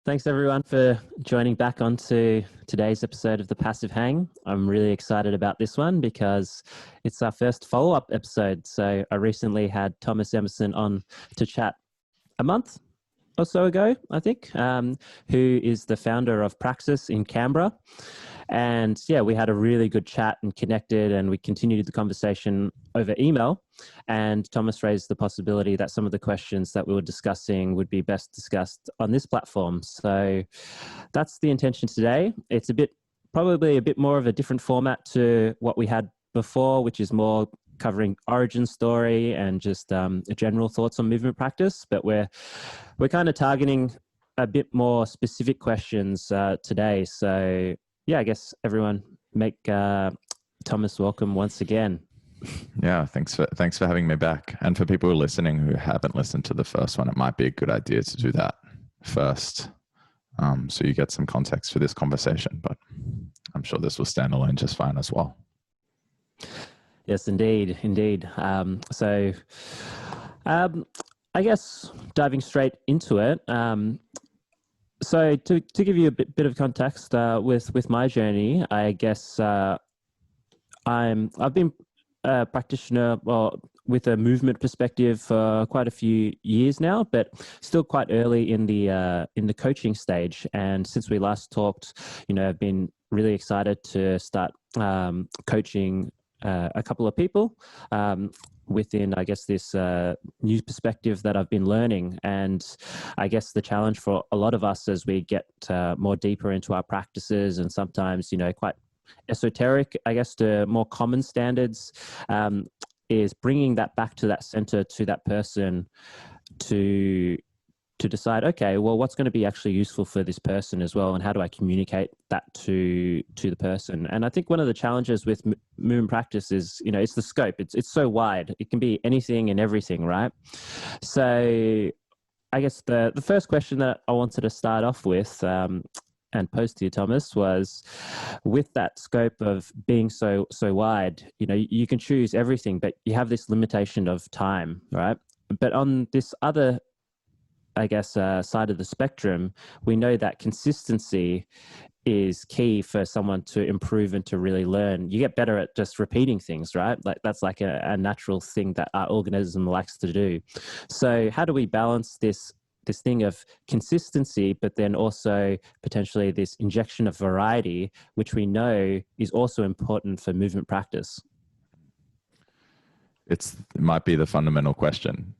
Thanks everyone for joining back onto today's episode of The Passive Hang. I'm really excited about this one because it's our first follow-up episode. So I recently had Thomas Emerson on to chat a month or so ago, I think, who is the founder of Praksis in Canberra. And yeah, we had a really good chat and connected, and we continued the conversation over email. And Thomas raised the possibility that some of the questions that we were discussing would be best discussed on this platform. So that's the intention today. It's probably a bit more of a different format to what we had before, which is more covering origin story and just general thoughts on movement practice. But we're kind of targeting a bit more specific questions today. So yeah, I guess everyone make Thomas welcome once again. Yeah, thanks for having me back. And for people listening who haven't listened to the first one, it might be a good idea to do that first, so you get some context for this conversation. But I'm sure this will stand alone just fine as well. Yes, indeed. So I guess diving straight into it. So to give you a bit of context with my journey, I guess I've been a practitioner with a movement perspective for quite a few years now, but still quite early in the coaching stage. And since we last talked, I've been really excited to start coaching a couple of people within, I guess, this new perspective that I've been learning. And I guess the challenge for a lot of us as we get more deeper into our practices and sometimes, quite esoteric, I guess, to more common standards, is bringing that back to that center, to that person, to decide, okay, well, what's going to be actually useful for this person as well, and how do I communicate that to the person? And I think one of the challenges with movement practice is, it's the scope. It's so wide. It can be anything and everything, right? So I guess the first question that I wanted to start off with and pose to you, Thomas, was with that scope of being so wide, you can choose everything, but you have this limitation of time, right? But on this other, I guess, side of the spectrum, we know that consistency is key for someone to improve and to really learn. You get better at just repeating things, right? Like that's like a natural thing that our organism likes to do. So how do we balance this thing of consistency, but then also potentially this injection of variety, which we know is also important for movement practice? It might be the fundamental question.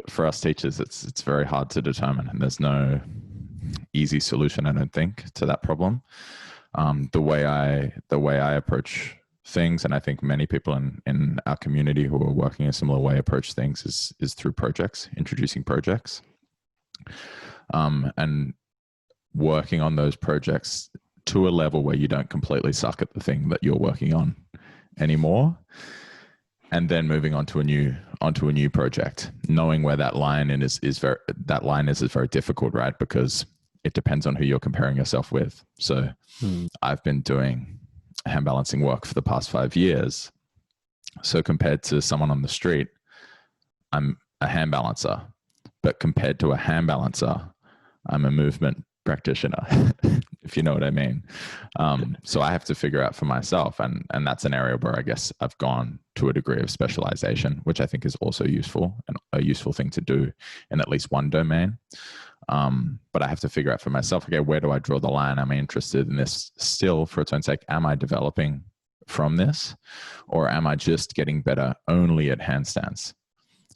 For us teachers, it's very hard to determine, and there's no easy solution, I don't think, to that problem. The way I approach things, and I think many people in our community who are working a similar way approach things, is through projects, introducing projects, and working on those projects to a level where you don't completely suck at the thing that you're working on anymore. And then moving on to a new project, knowing where that line is very difficult, right? Because it depends on who you're comparing yourself with. So I've been doing hand balancing work for the past 5 years. So compared to someone on the street, I'm a hand balancer. But compared to a hand balancer, I'm a movement practitioner, if you know what I mean. So I have to figure out for myself, and that's an area where I guess I've gone to a degree of specialization, which I think is also useful and a useful thing to do in at least one domain. But I have to figure out for myself, okay, where do I draw the line? Am I interested in this still for its own sake? Am I developing from this, or am I just getting better only at handstands?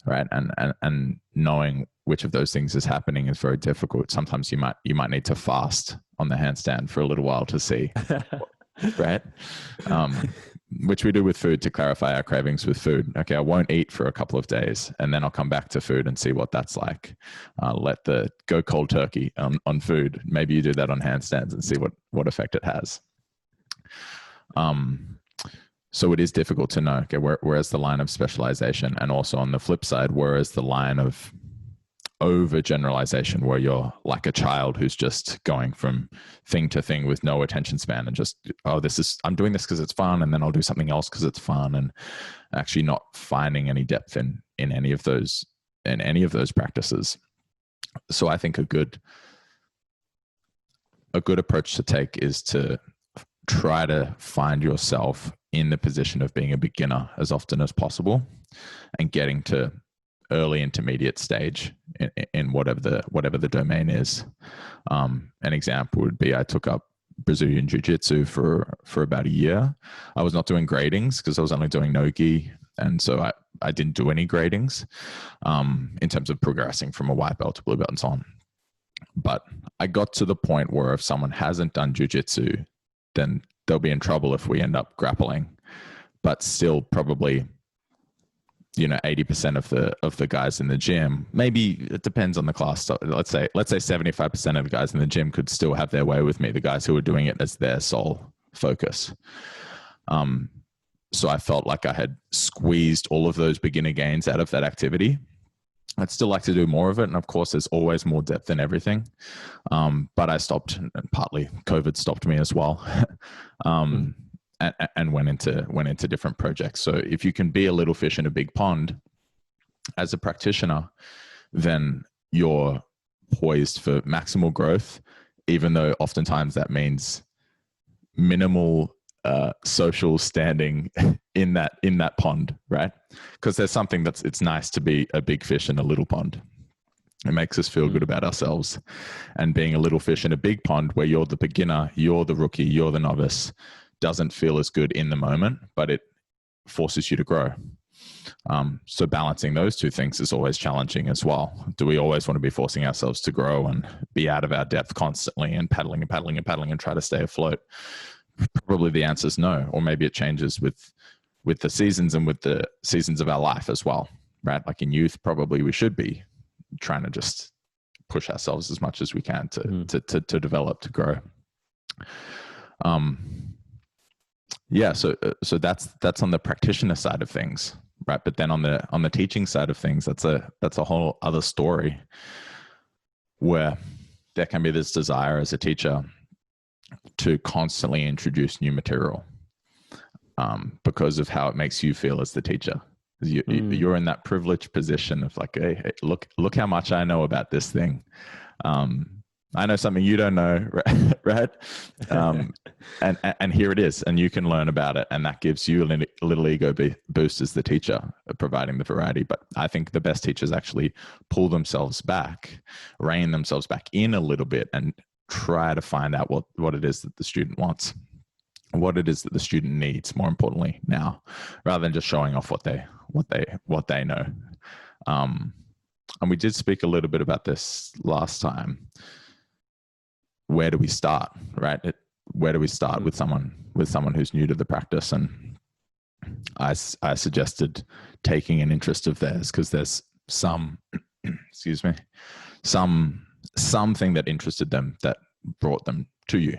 Right. And knowing which of those things is happening is very difficult. Sometimes you might need to fast on the handstand for a little while to see, right? Which we do with food to clarify our cravings with food. Okay, I won't eat for a couple of days, and then I'll come back to food and see what that's like. Go cold turkey on food. Maybe you do that on handstands and see what effect it has. So it is difficult to know, okay, where's the line of specialization? And also on the flip side, where is the line of overgeneralization, where you're like a child who's just going from thing to thing with no attention span and just, I'm doing this because it's fun, and then I'll do something else because it's fun, and actually not finding any depth in any of those practices. So I think a good approach to take is to try to find yourself in the position of being a beginner as often as possible, and getting to early intermediate stage in whatever the domain is. An example would be, I took up Brazilian Jiu-Jitsu for about a year. I was not doing gradings because I was only doing no-gi, and so I didn't do any gradings in terms of progressing from a white belt to blue belt and so on. But I got to the point where if someone hasn't done jiu-jitsu, then they'll be in trouble if we end up grappling. But still, probably 80% of the guys in the gym, maybe it depends on the class. So let's say 75% of the guys in the gym could still have their way with me, the guys who were doing it as their sole focus. So I felt like I had squeezed all of those beginner gains out of that activity. I'd still like to do more of it. And of course, there's always more depth in everything. But I stopped, and partly COVID stopped me as well. And went into different projects. So if you can be a little fish in a big pond as a practitioner, then you're poised for maximal growth, even though oftentimes that means minimal social standing in that pond, right? Because there's something it's nice to be a big fish in a little pond. It makes us feel good about ourselves. And being a little fish in a big pond where you're the beginner, you're the rookie, you're the novice, doesn't feel as good in the moment, but it forces you to grow. So balancing those two things is always challenging as well. Do we always want to be forcing ourselves to grow and be out of our depth constantly and paddling and try to stay afloat? Probably the answer is no, or maybe it changes with the seasons and with the seasons of our life as well, right? Like in youth, probably we should be trying to just push ourselves as much as we can to develop, to grow. Yeah, so that's on the practitioner side of things, right? But then on the teaching side of things, that's a whole other story, where there can be this desire as a teacher to constantly introduce new material because of how it makes you feel as the teacher. You're in that privileged position of like, hey, look how much I know about this thing. I know something you don't know, right? And here it is, and you can learn about it, and that gives you a little ego boost as the teacher, providing the variety. But I think the best teachers actually pull themselves back, rein themselves back in a little bit, and try to find out what it is that the student wants, what it is that the student needs, more importantly now, rather than just showing off what they know. And we did speak a little bit about this last time. Where do we start, right? Where do we start with someone who's new to the practice? And I suggested taking an interest of theirs, because there's something that interested them that brought them to you,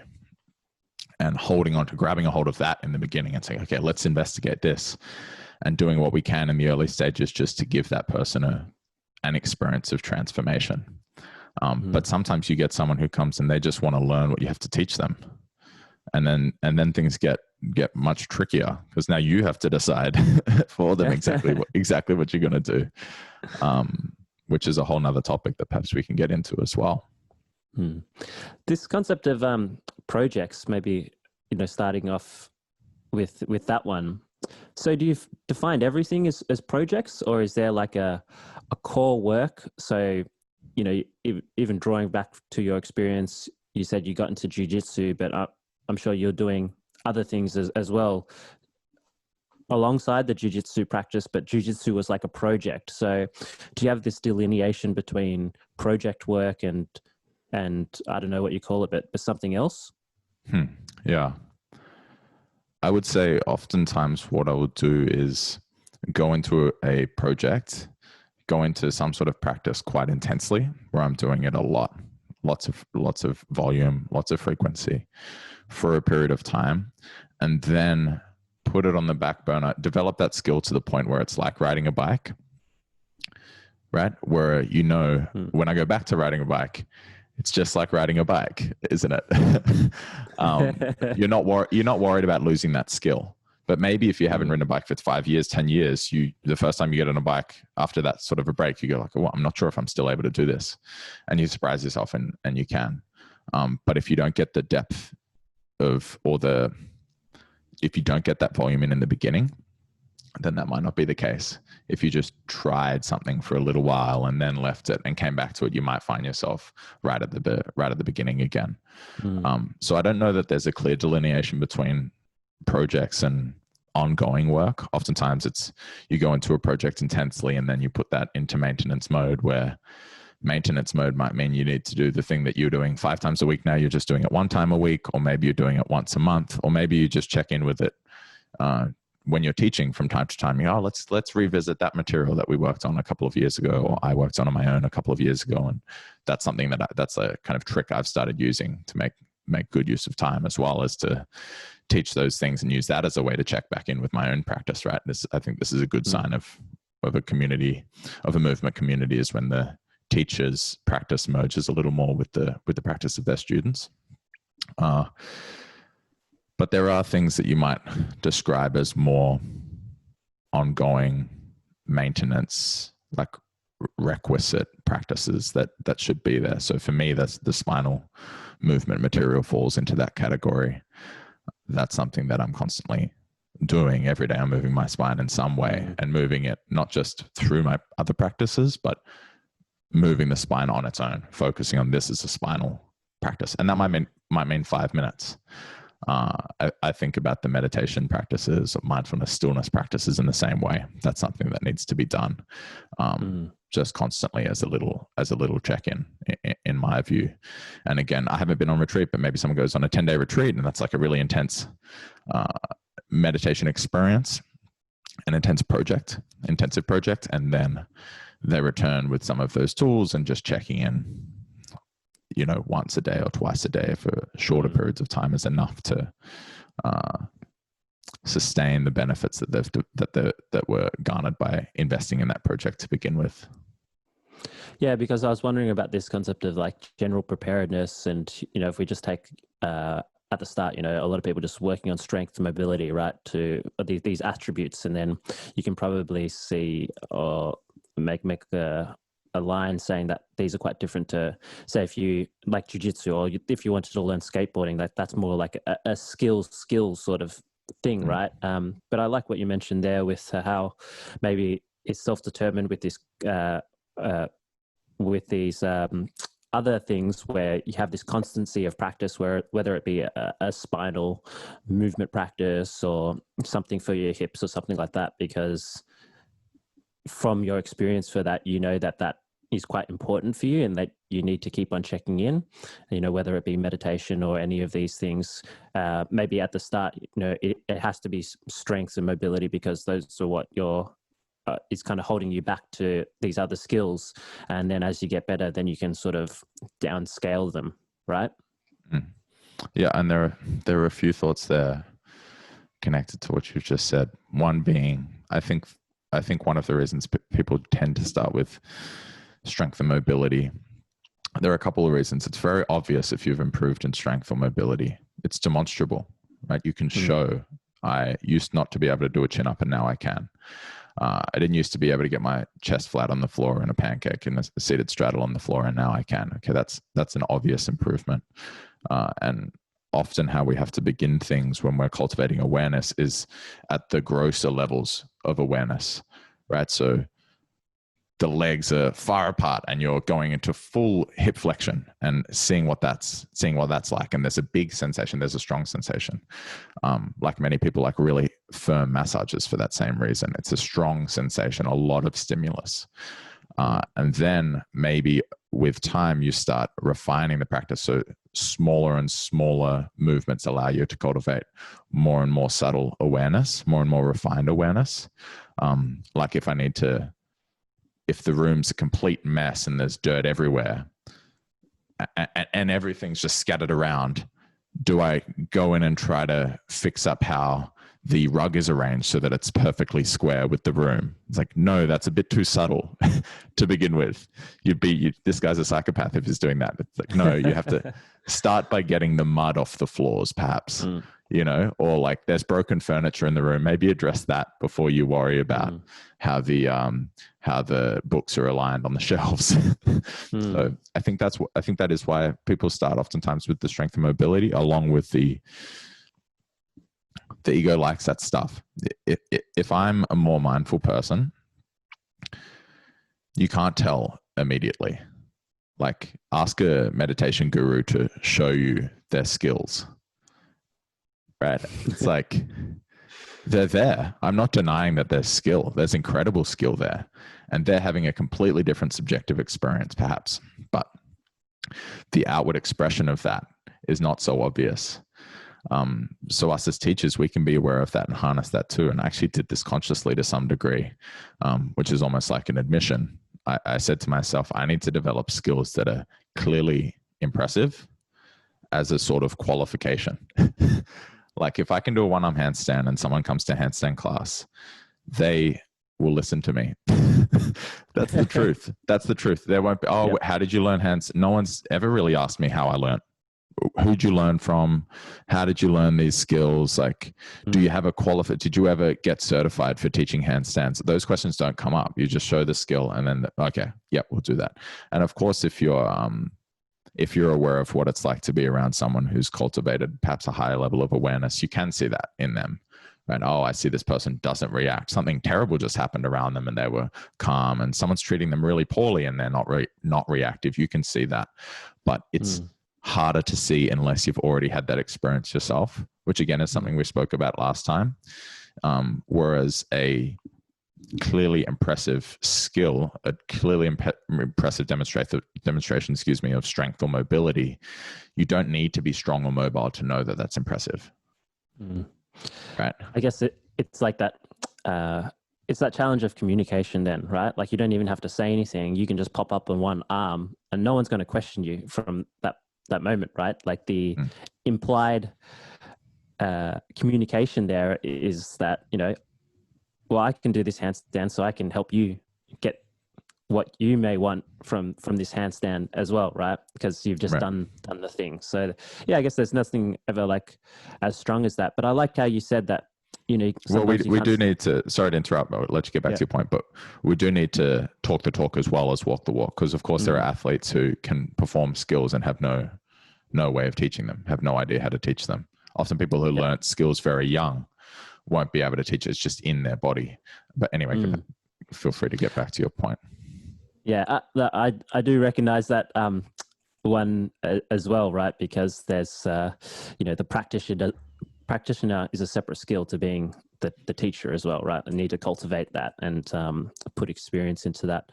and grabbing a hold of that in the beginning and saying, okay, let's investigate this, and doing what we can in the early stages just to give that person an experience of transformation. But sometimes you get someone who comes and they just want to learn what you have to teach them. And then things get much trickier, because now you have to decide for them exactly what you're going to do, which is a whole nother topic that perhaps we can get into as well. This concept of projects, maybe, starting off with that one. So do you define everything as projects, or is there like a core work? So, even drawing back to your experience, you said you got into jiu-jitsu, but I'm sure you're doing other things as well alongside the jiu-jitsu practice, but jiu-jitsu was like a project. So do you have this delineation between project work and I don't know what you call it, but something else? Yeah. I would say oftentimes what I would do is go into a project, go into some sort of practice quite intensely, where I'm doing it a lot, lots of volume, lots of frequency for a period of time, and then put it on the back burner, develop that skill to the point where it's like riding a bike, right? Where, when I go back to riding a bike, it's just like riding a bike, isn't it? You're not worried about losing that skill. But maybe if you haven't ridden a bike for 5 years, 10 years, the first time you get on a bike after that sort of a break, you go like, well, I'm not sure if I'm still able to do this. And you surprise yourself and you can. But if you don't get the depth if you don't get that volume in the beginning, then that might not be the case. If you just tried something for a little while and then left it and came back to it, you might find yourself right at the beginning again. So I don't know that there's a clear delineation between projects and ongoing work. Oftentimes it's you go into a project intensely and then you put that into maintenance mode, where maintenance mode might mean you need to do the thing that you're doing 5 times a week. Now you're just doing it 1 time a week, or maybe you're doing it once a month, or maybe you just check in with it when you're teaching from time to time. Let's revisit that material that we worked on a couple of years ago, or I worked on my own a couple of years ago. And that's something that's a kind of trick I've started using to make good use of time, as well as to teach those things and use that as a way to check back in with my own practice, right? I think this is a good sign of a community, of a movement community, is when the teachers' practice merges a little more with the practice of their students. But there are things that you might describe as more ongoing maintenance, like requisite practices that should be there. So for me, that's the spinal movement material falls into that category. That's something that I'm constantly doing every day. I'm moving my spine in some way, and moving it not just through my other practices, but moving the spine on its own, focusing on this as a spinal practice. And that might mean 5 minutes. I think about the meditation practices, mindfulness, stillness practices in the same way. That's something that needs to be done just constantly as a little check-in, in my view. And again, I haven't been on retreat, but maybe someone goes on a 10-day retreat and that's like a really intense meditation experience, an intensive project, and then they return with some of those tools and just checking in, once a day or twice a day for shorter periods of time is enough to sustain the benefits that were garnered by investing in that project to begin with. Yeah, because I was wondering about this concept of like general preparedness, and if we just take at the start, a lot of people just working on strength and mobility, right, to these attributes, and then you can probably see or make a line saying that these are quite different to, say, if you like jiu-jitsu, or if you wanted to learn skateboarding, that's more like a skill sort of thing, right? But I like what you mentioned there with how maybe it's self-determined with this with these other things where you have this constancy of practice, whether it be a spinal movement practice or something for your hips or something like that, because from your experience for that, that is quite important for you and that you need to keep on checking in, whether it be meditation or any of these things. Maybe at the start, it has to be strength and mobility, because those are what is kind of holding you back to these other skills. And then as you get better, then you can sort of downscale them, right? Yeah, and there are a few thoughts there connected to what you've just said. One being, I think one of the reasons people tend to start with strength and mobility, there are a couple of reasons. It's very obvious if you've improved in strength or mobility. It's demonstrable, right? You can show, I used not to be able to do a chin up and now I can. I didn't used to be able to get my chest flat on the floor in a pancake in a seated straddle on the floor, and now I can. Okay, that's an obvious improvement. And often how we have to begin things when we're cultivating awareness is at the grosser levels of awareness, right? So the legs are far apart and you're going into full hip flexion and seeing what that's like. And there's a big sensation. There's a strong sensation. Like many people like really firm massages for that same reason. It's a strong sensation, a lot of stimulus. And then maybe with time, you start refining the practice. So smaller and smaller movements allow you to cultivate more and more subtle awareness, more and more refined awareness. Like if the room's a complete mess and there's dirt everywhere and everything's just scattered around, do I go in and try to fix up how the rug is arranged so that it's perfectly square with the room? It's like, no, that's a bit too subtle to begin with. This guy's a psychopath if he's doing that. It's like, no, you have to start by getting the mud off the floors, perhaps. you know, or like there's broken furniture in the room. Maybe address that before you worry about how the books are aligned on the shelves. So I think that is why people start oftentimes with the strength and mobility, along with the ego likes that stuff. If I'm a more mindful person, you can't tell immediately. Like, ask a meditation guru to show you their skills, right? It's like, they're there. I'm not denying that there's skill. There's incredible skill there. And they're having a completely different subjective experience, perhaps. But the outward expression of that is not so obvious. So us as teachers, we can be aware of that and harness that too. And I actually did this consciously to some degree, which is almost like an admission. I said to myself, I need to develop skills that are clearly impressive as a sort of qualification. Like, if I can do a one-arm handstand and someone comes to handstand class, they will listen to me. That's the truth. That's the truth. There won't be, how did you learn hands? No one's ever really asked me how I learned. Who'd you learn from? How did you learn these skills? Like, do you have a did you ever get certified for teaching handstands? Those questions don't come up. You just show the skill and then, okay, yep, we'll do that. And of course, if you're aware of what it's like to be around someone who's cultivated perhaps a higher level of awareness, you can see that in them. Right? Oh, I see this person doesn't react. Something terrible just happened around them and they were calm, and someone's treating them really poorly and they're not reactive. You can see that. But it's harder to see unless you've already had that experience yourself, which again is something we spoke about last time. Whereas a clearly impressive skill, a clearly impressive demonstration, of strength or mobility, you don't need to be strong or mobile to know that that's impressive. Right? I guess it's like that. It's that challenge of communication then, right? Like, you don't even have to say anything. You can just pop up on one arm and no one's going to question you from that moment, right? Like, the implied communication there is that, you know, well, I can do this handstand, so I can help you get what you may want from this handstand as well, right? Because you've just done the thing. So yeah, I guess there's nothing ever like as strong as that. But I like how you said that, you know, well, we do need to, sorry to interrupt, but let you get back to your point, but we do need to talk the talk as well as walk the walk. Because of course there are athletes who can perform skills and have no way of teaching them, have no idea how to teach them. Often people who learn skills very young won't be able to teach it. It's just in their body. But anyway, feel free to get back to your point. Yeah, I do recognize that one as well, right? Because there's, you know, the practitioner is a separate skill to being the teacher as well, right? I need to cultivate that and put experience into that.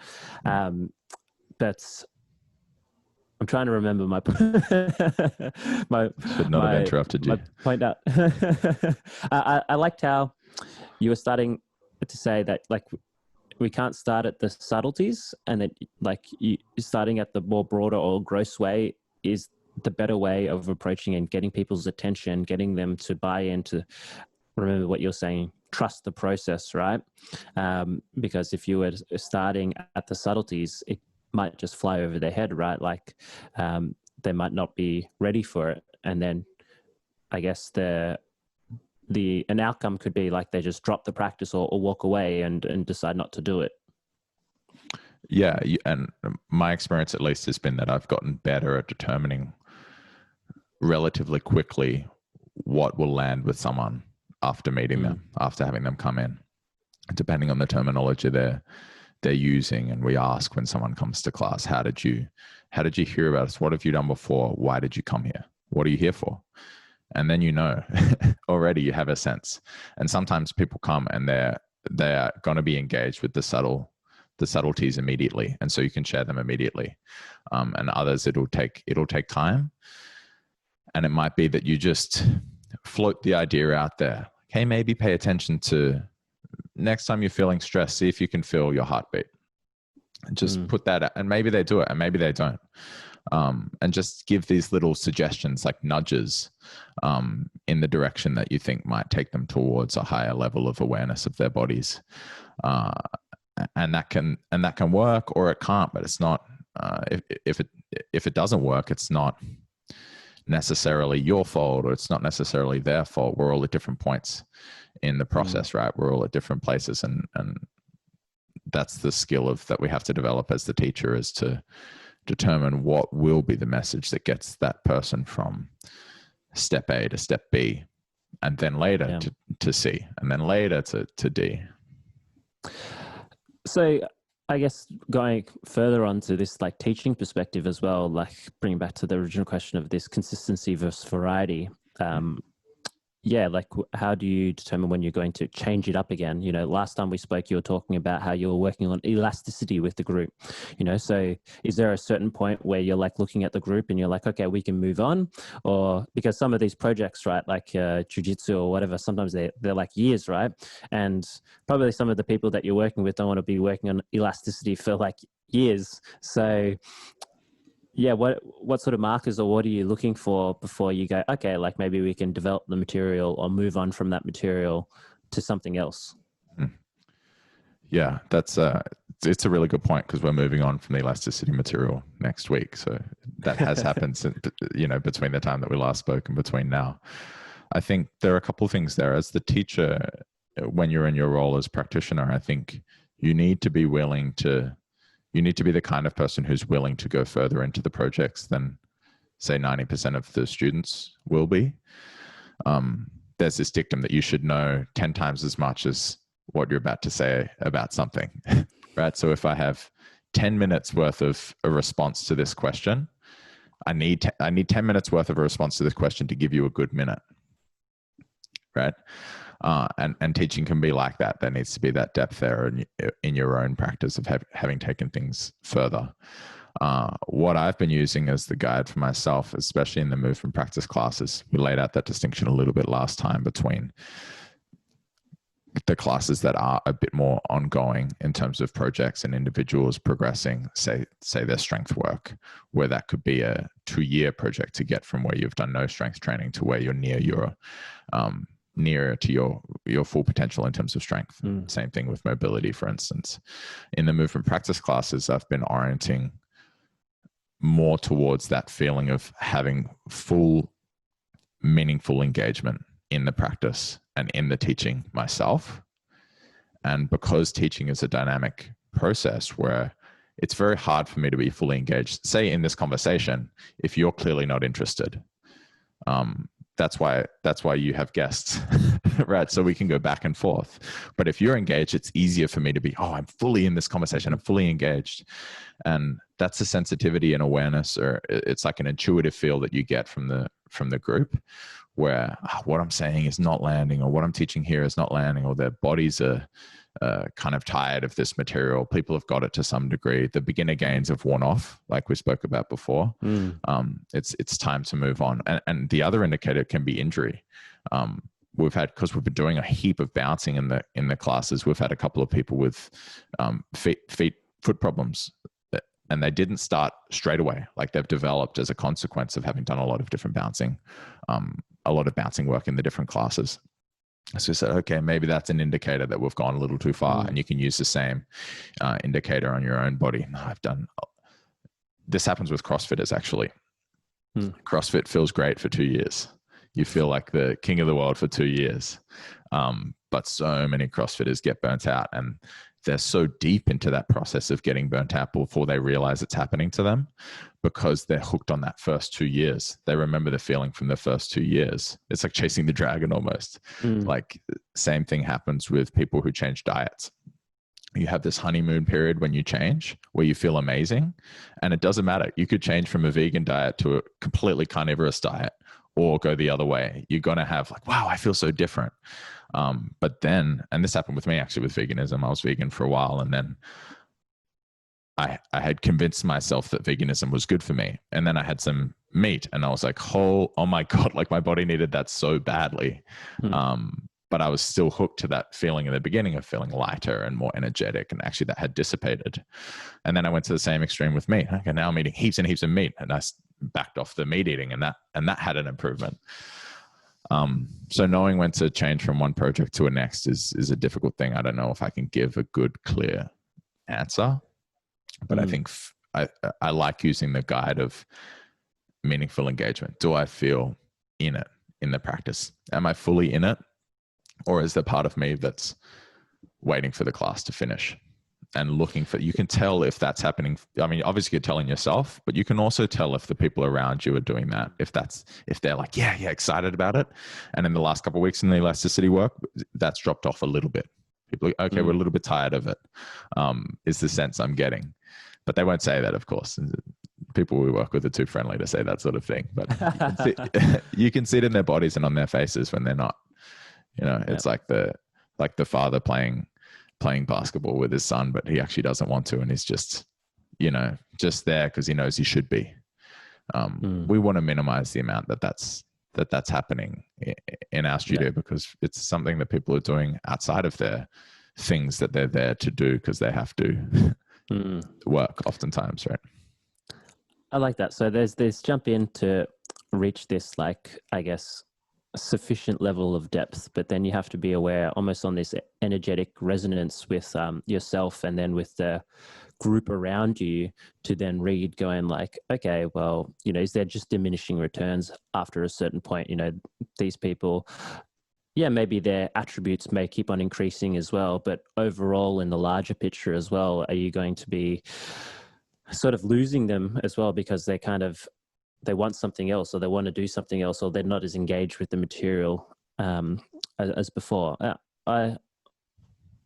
But I'm trying to remember my Should not have interrupted you. My point out. I liked how you were starting to say that, like, we can't start at the subtleties, and that, like, you starting at the more broader or gross way is the better way of approaching and getting people's attention, getting them to buy into, remember what you're saying, trust the process, right? Because if you were starting at the subtleties, it might just fly over their head, right? Like, they might not be ready for it. And then I guess an outcome could be like they just drop the practice or walk away and decide not to do it. Yeah. And my experience, at least, has been that I've gotten better at determining relatively quickly what will land with someone after meeting them, after having them come in, depending on the terminology they're using. And we ask, when someone comes to class, how did you hear about us? What have you done before? Why did you come here? What are you here for? And then, you know, already you have a sense. And sometimes people come and they're going to be engaged with the subtleties immediately, and so you can share them immediately. And others, it'll take time. And it might be that you just float the idea out there. Hey, maybe pay attention to, next time you're feeling stressed, see if you can feel your heartbeat. And just put that out, and maybe they do it and maybe they don't. And just give these little suggestions, like nudges, in the direction that you think might take them towards a higher level of awareness of their bodies. And that can work, or it can't. But it's not. If it doesn't work, it's not necessarily your fault, or it's not necessarily their fault. We're all at different points in the process, right? We're all at different places, and that's the skill that we have to develop as the teacher, is to determine what will be the message that gets that person from step A to step B, and then later to C, and then later to D. So I guess going further onto this like teaching perspective as well, like bringing back to the original question of this consistency versus variety. Like how do you determine when you're going to change it up again? You know, last time we spoke, you were talking about how you were working on elasticity with the group, you know, so is there a certain point where you're like looking at the group and you're like, okay, we can move on? Or because some of these projects, right, like jiu-jitsu or whatever, sometimes they're like years, right? And probably some of the people that you're working with don't want to be working on elasticity for like years. So yeah, what sort of markers or what are you looking for before you go, okay, like maybe we can develop the material or move on from that material to something else? Yeah, it's a really good point, because we're moving on from the elasticity material next week. So that has happened since, you know, between the time that we last spoke and between now. I think there are a couple of things there. As the teacher, when you're in your role as practitioner, I think you need to be the kind of person who's willing to go further into the projects than, say, 90% of the students will be. There's this dictum that you should know 10 times as much as what you're about to say about something, right? So if I have 10 minutes worth of a response to this question, I need 10 minutes worth of a response to this question to give you a good minute, right? And teaching can be like that. There needs to be that depth there in your own practice of having taken things further. What I've been using as the guide for myself, especially in the movement practice classes, we laid out that distinction a little bit last time between the classes that are a bit more ongoing in terms of projects and individuals progressing, say their strength work, where that could be a 2-year project to get from where you've done no strength training to where you're nearer to your full potential in terms of strength. Same thing with mobility, for instance. In the movement practice classes, I've been orienting more towards that feeling of having full, meaningful engagement in the practice and in the teaching myself. And because teaching is a dynamic process where it's very hard for me to be fully engaged, say in this conversation, if you're clearly not interested, that's why you have guests, right? So we can go back and forth. But if you're engaged, it's easier for me to be, I'm fully in this conversation, I'm fully engaged. And that's a sensitivity and awareness, or it's like an intuitive feel that you get from the group, where what I'm saying is not landing, or what I'm teaching here is not landing, or their bodies are kind of tired of this material. People have got it to some degree. The beginner gains have worn off, like we spoke about before. It's time to move on. And the other indicator can be injury. Because we've been doing a heap of bouncing in the classes, we've had a couple of people with foot problems, and they didn't start straight away. Like, they've developed as a consequence of having done a lot of different bouncing, a lot of bouncing work in the different classes. So we said, okay, maybe that's an indicator that we've gone a little too far, and you can use the same indicator on your own body. This happens with CrossFitters, actually. CrossFit feels great for 2 years. You feel like the king of the world for 2 years. But so many CrossFitters get burnt out, and they're so deep into that process of getting burnt out before they realize it's happening to them, because they're hooked on that first 2 years. They remember the feeling from the first 2 years. It's like chasing the dragon almost. Like, same thing happens with people who change diets. You have this honeymoon period when you change, where you feel amazing, and it doesn't matter. You could change from a vegan diet to a completely carnivorous diet, or go the other way. You're going to have like, wow, I feel so different. But then, and this happened with me actually with veganism, I was vegan for a while, and then I had convinced myself that veganism was good for me. And then I had some meat, and I was like, oh my God, like my body needed that so badly. But I was still hooked to that feeling in the beginning of feeling lighter and more energetic, and actually that had dissipated. And then I went to the same extreme with meat. Okay, now I'm eating heaps and heaps of meat, and I backed off the meat eating, and that had an improvement. So knowing when to change from one project to a next is a difficult thing. I don't know if I can give a good, clear answer, but I think I like using the guide of meaningful engagement? Do I feel in it, in the practice? Am I fully in it? Or is there part of me that's waiting for the class to finish and looking for, you can tell if that's happening. I mean, obviously you're telling yourself, but you can also tell if the people around you are doing that. If they're like, yeah, excited about it. And in the last couple of weeks in the elasticity work, that's dropped off a little bit. People are, okay, we're a little bit tired of it, is the sense I'm getting. But they won't say that, of course. People we work with are too friendly to say that sort of thing. But you can see it in their bodies and on their faces when they're not. It's like the father playing basketball with his son, but he actually doesn't want to, and he's just there because he knows he should be. We want to minimize the amount that's happening in our studio, because it's something that people are doing outside of their things that they're there to do because they have to work oftentimes, right? I like that. So there's this jump in to reach this, like, I guess, sufficient level of depth, but then you have to be aware almost on this energetic resonance with yourself and then with the group around you to then read going like, okay, well, is there just diminishing returns after a certain point? These people, yeah, maybe their attributes may keep on increasing as well, but overall in the larger picture as well, are you going to be sort of losing them as well because they want something else, or they want to do something else, or they're not as engaged with the material as before? I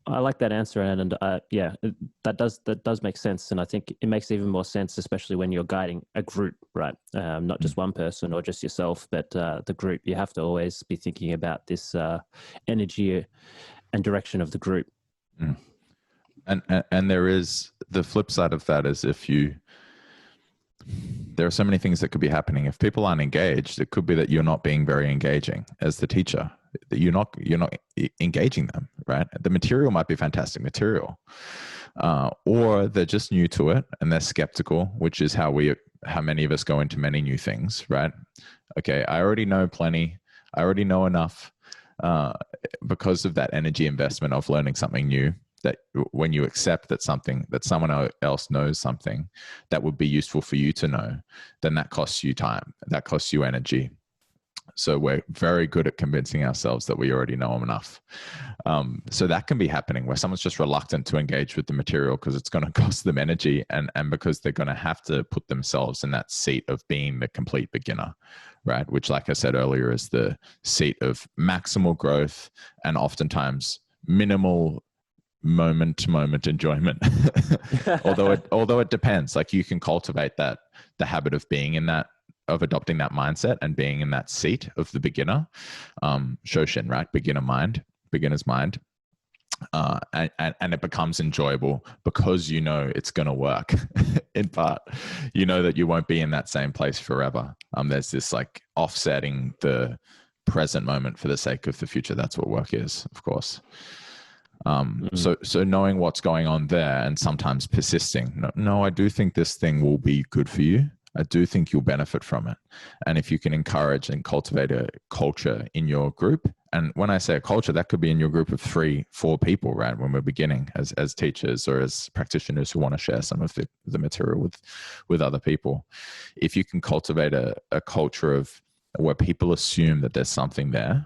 like that answer, and that does make sense, and I think it makes even more sense, especially when you're guiding a group, right? Not just one person or just yourself, but the group. You have to always be thinking about this energy and direction of the group. And there is the flip side of that is there are so many things that could be happening. If people aren't engaged, it could be that you're not being very engaging as the teacher, that you're not engaging them, right? The material might be fantastic material, or they're just new to it and they're skeptical, which is how many of us go into many new things, right? Okay, I already know plenty. I already know enough, because of that energy investment of learning something new. That when you accept that someone else knows something that would be useful for you to know, then that costs you time, that costs you energy. So we're very good at convincing ourselves that we already know enough. So that can be happening where someone's just reluctant to engage with the material because it's going to cost them energy, and because they're going to have to put themselves in that seat of being the complete beginner, right? Which, like I said earlier, is the seat of maximal growth and oftentimes minimal moment to moment enjoyment. although it depends. Like, you can cultivate the habit of being in that, of adopting that mindset and being in that seat of the beginner, Shoshin, right? Beginner's mind. And it becomes enjoyable because it's going to work. In part, that you won't be in that same place forever. There's this like offsetting the present moment for the sake of the future. That's what work is, of course. So knowing what's going on there and sometimes persisting. No, I do think this thing will be good for you. I do think you'll benefit from it. And if you can encourage and cultivate a culture in your group, and when I say a culture, that could be in your group of 3-4 people, right? When we're beginning as teachers or as practitioners who want to share some of the material with other people. If you can cultivate a culture of where people assume that there's something there,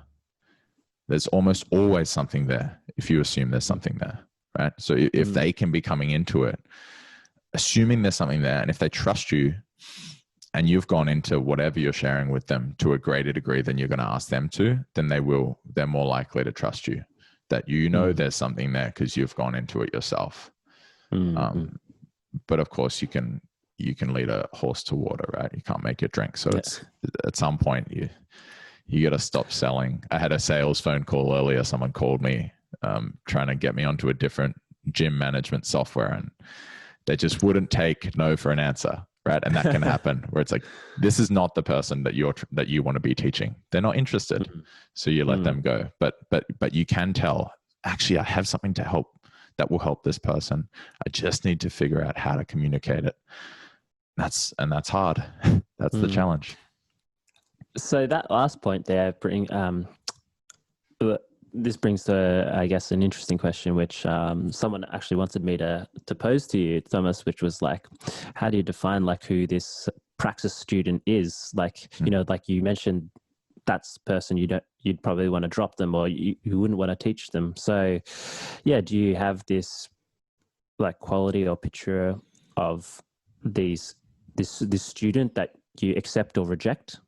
there's almost always something there if you assume there's something there, right? So if they can be coming into it, assuming there's something there, and if they trust you and you've gone into whatever you're sharing with them to a greater degree than you're going to ask them to, then they're more likely to trust you, that there's something there because you've gone into it yourself. But of course you can lead a horse to water, right? You can't make it drink. So it's at some point you got to stop selling. I had a sales phone call earlier. Someone called me trying to get me onto a different gym management software, and they just wouldn't take no for an answer, right? And that can happen where it's like, this is not the person that you want to be teaching. They're not interested. So you let them go. But you can tell, actually, I have something to help that will help this person. I just need to figure out how to communicate it. That's hard. That's the challenge. So that last point there this brings to, I guess, an interesting question, which someone actually wanted me to pose to you, Thomas, which was like, how do you define like who this praxis student is. Like, you know, like you mentioned, that's the person you'd probably want to drop them, or you wouldn't want to teach them. So yeah, do you have this like quality or picture of this student that you accept or reject?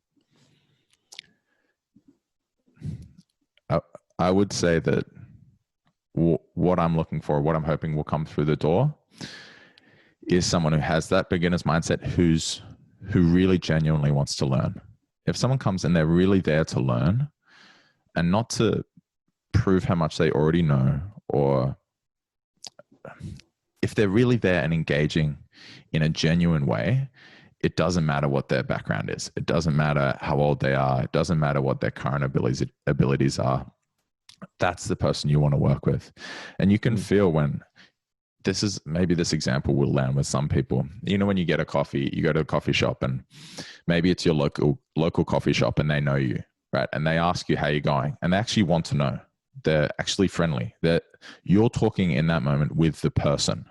I would say that what I'm looking for, what I'm hoping will come through the door, is someone who has that beginner's mindset, who really genuinely wants to learn. If someone comes and they're really there to learn and not to prove how much they already know, or if they're really there and engaging in a genuine way, it doesn't matter what their background is. It doesn't matter how old they are. It doesn't matter what their current abilities are. That's the person you want to work with. And you can feel when maybe this example will land with some people. You know, when you get a coffee, you go to a coffee shop, and maybe it's your local coffee shop, and they know you, right? And they ask you how you're going, and they actually want to know. They're actually friendly. That you're talking in that moment with the person,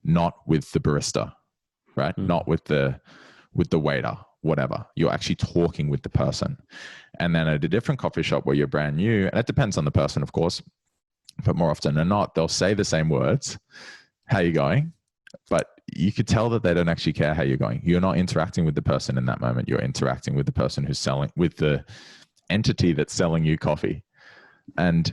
not with the barista, right? Not with the waiter, whatever. You're actually talking with the person. And then at a different coffee shop where you're brand new, and it depends on the person, of course, but more often than not, they'll say the same words, how you going? But you could tell that they don't actually care how you're going. You're not interacting with the person in that moment. You're interacting with the person who's selling, with the entity that's selling you coffee. And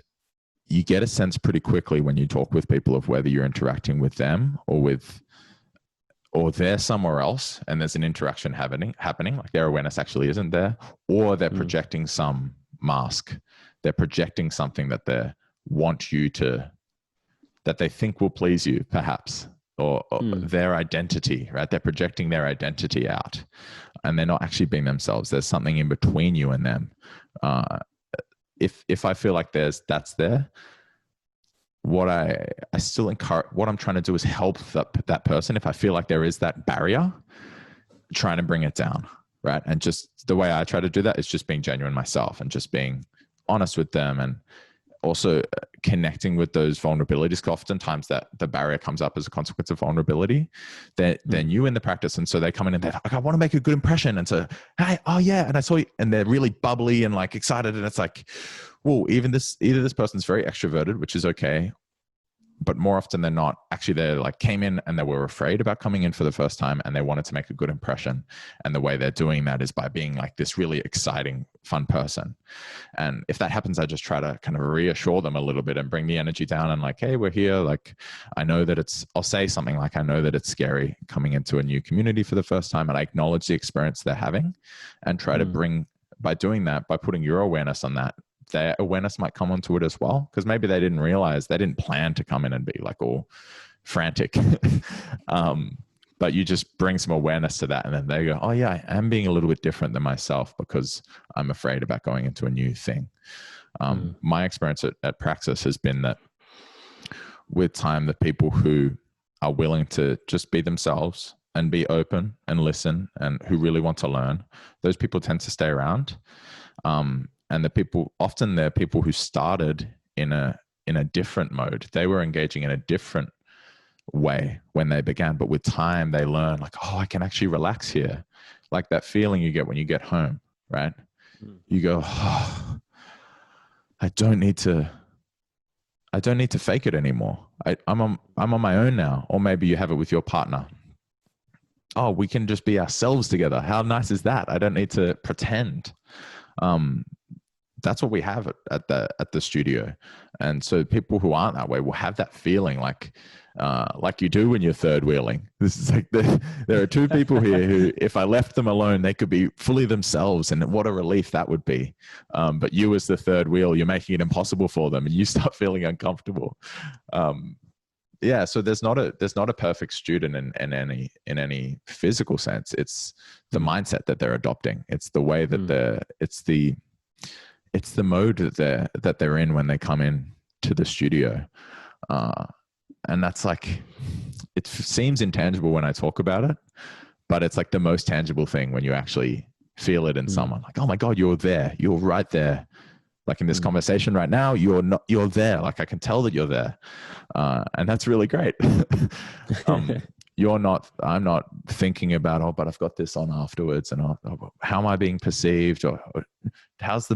you get a sense pretty quickly when you talk with people of whether you're interacting with them or they're somewhere else and there's an interaction happening, like their awareness actually isn't there, or they're projecting some mask. They're projecting something that they want you to, that they think will please you, perhaps, or their identity, right? They're projecting their identity out, and they're not actually being themselves. There's something in between you and them. If I feel like that's there, what I still encourage, what I'm trying to do is help that person. If I feel like there is that barrier, trying to bring it down, right? And just the way I try to do that is just being genuine myself and just being honest with them, and also connecting with those vulnerabilities. Because oftentimes that the barrier comes up as a consequence of vulnerability. They're new in the practice, and so they come in and they're like, I want to make a good impression, and so, hey, oh yeah, and I saw you, and they're really bubbly and like excited, and it's like, whoa, either this person's very extroverted, which is okay, but more often than not, actually they like came in and they were afraid about coming in for the first time, and they wanted to make a good impression. And the way they're doing that is by being like this really exciting, fun person. And if that happens, I just try to kind of reassure them a little bit and bring the energy down, and like, hey, we're here. Like, I know that I'll say something like, I know that it's scary coming into a new community for the first time, and I acknowledge the experience they're having, and try to bring, by doing that, by putting your awareness on that, their awareness might come onto it as well. Because maybe they didn't realize, they didn't plan to come in and be like all frantic. But you just bring some awareness to that, and then they go, oh yeah, I am being a little bit different than myself because I'm afraid about going into a new thing. My experience at Praxis has been that with time, the people who are willing to just be themselves and be open and listen, and who really want to learn, those people tend to stay around. And the people, often they're people who started in a different mode. They were engaging in a different way when they began, but with time they learn like, oh, I can actually relax here. Like that feeling you get when you get home, right? You go, oh, I don't need to fake it anymore. I'm on my own now. Or maybe you have it with your partner. Oh, we can just be ourselves together. How nice is that? I don't need to pretend. That's what we have at the studio. And so people who aren't that way will have that feeling like you do when you're third wheeling. This is like there are two people here who, if I left them alone, they could be fully themselves, and what a relief that would be. But you as the third wheel, you're making it impossible for them, and you start feeling uncomfortable. Yeah, so there's not a perfect student in any physical sense. It's the mindset that they're adopting. It's the way that it's the mode that they're in when they come in to the studio. And that's like, it seems intangible when I talk about it, but it's like the most tangible thing when you actually feel it in someone. Like, oh my God, you're there. You're right there. Like in this conversation right now, you're there. Like I can tell that you're there. And that's really great. I'm not thinking about, oh, but I've got this on afterwards, and how am I being perceived, or how's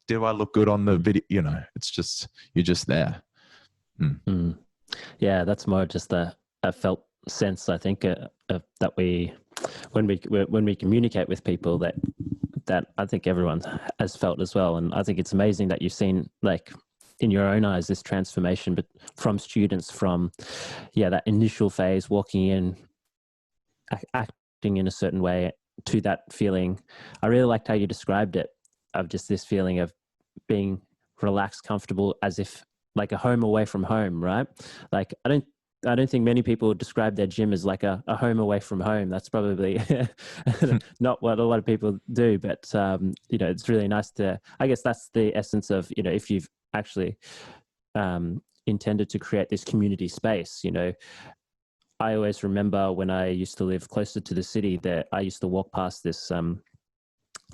do I look good on the video? It's just, you're just there. Yeah, that's more just a felt sense, I think, that when we communicate with people, that I think everyone has felt as well. And I think it's amazing that you've seen, like, in your own eyes, this transformation, but from students, from that initial phase, walking in, acting in a certain way, to that feeling. I really liked how you described it, of just this feeling of being relaxed, comfortable, as if like a home away from home, right? Like, I don't think many people describe their gym as like a home away from home. That's probably not what a lot of people do, but it's really nice to, I guess that's the essence of, if you've actually intended to create this community space. I always remember when I used to live closer to the city, that I used to walk past this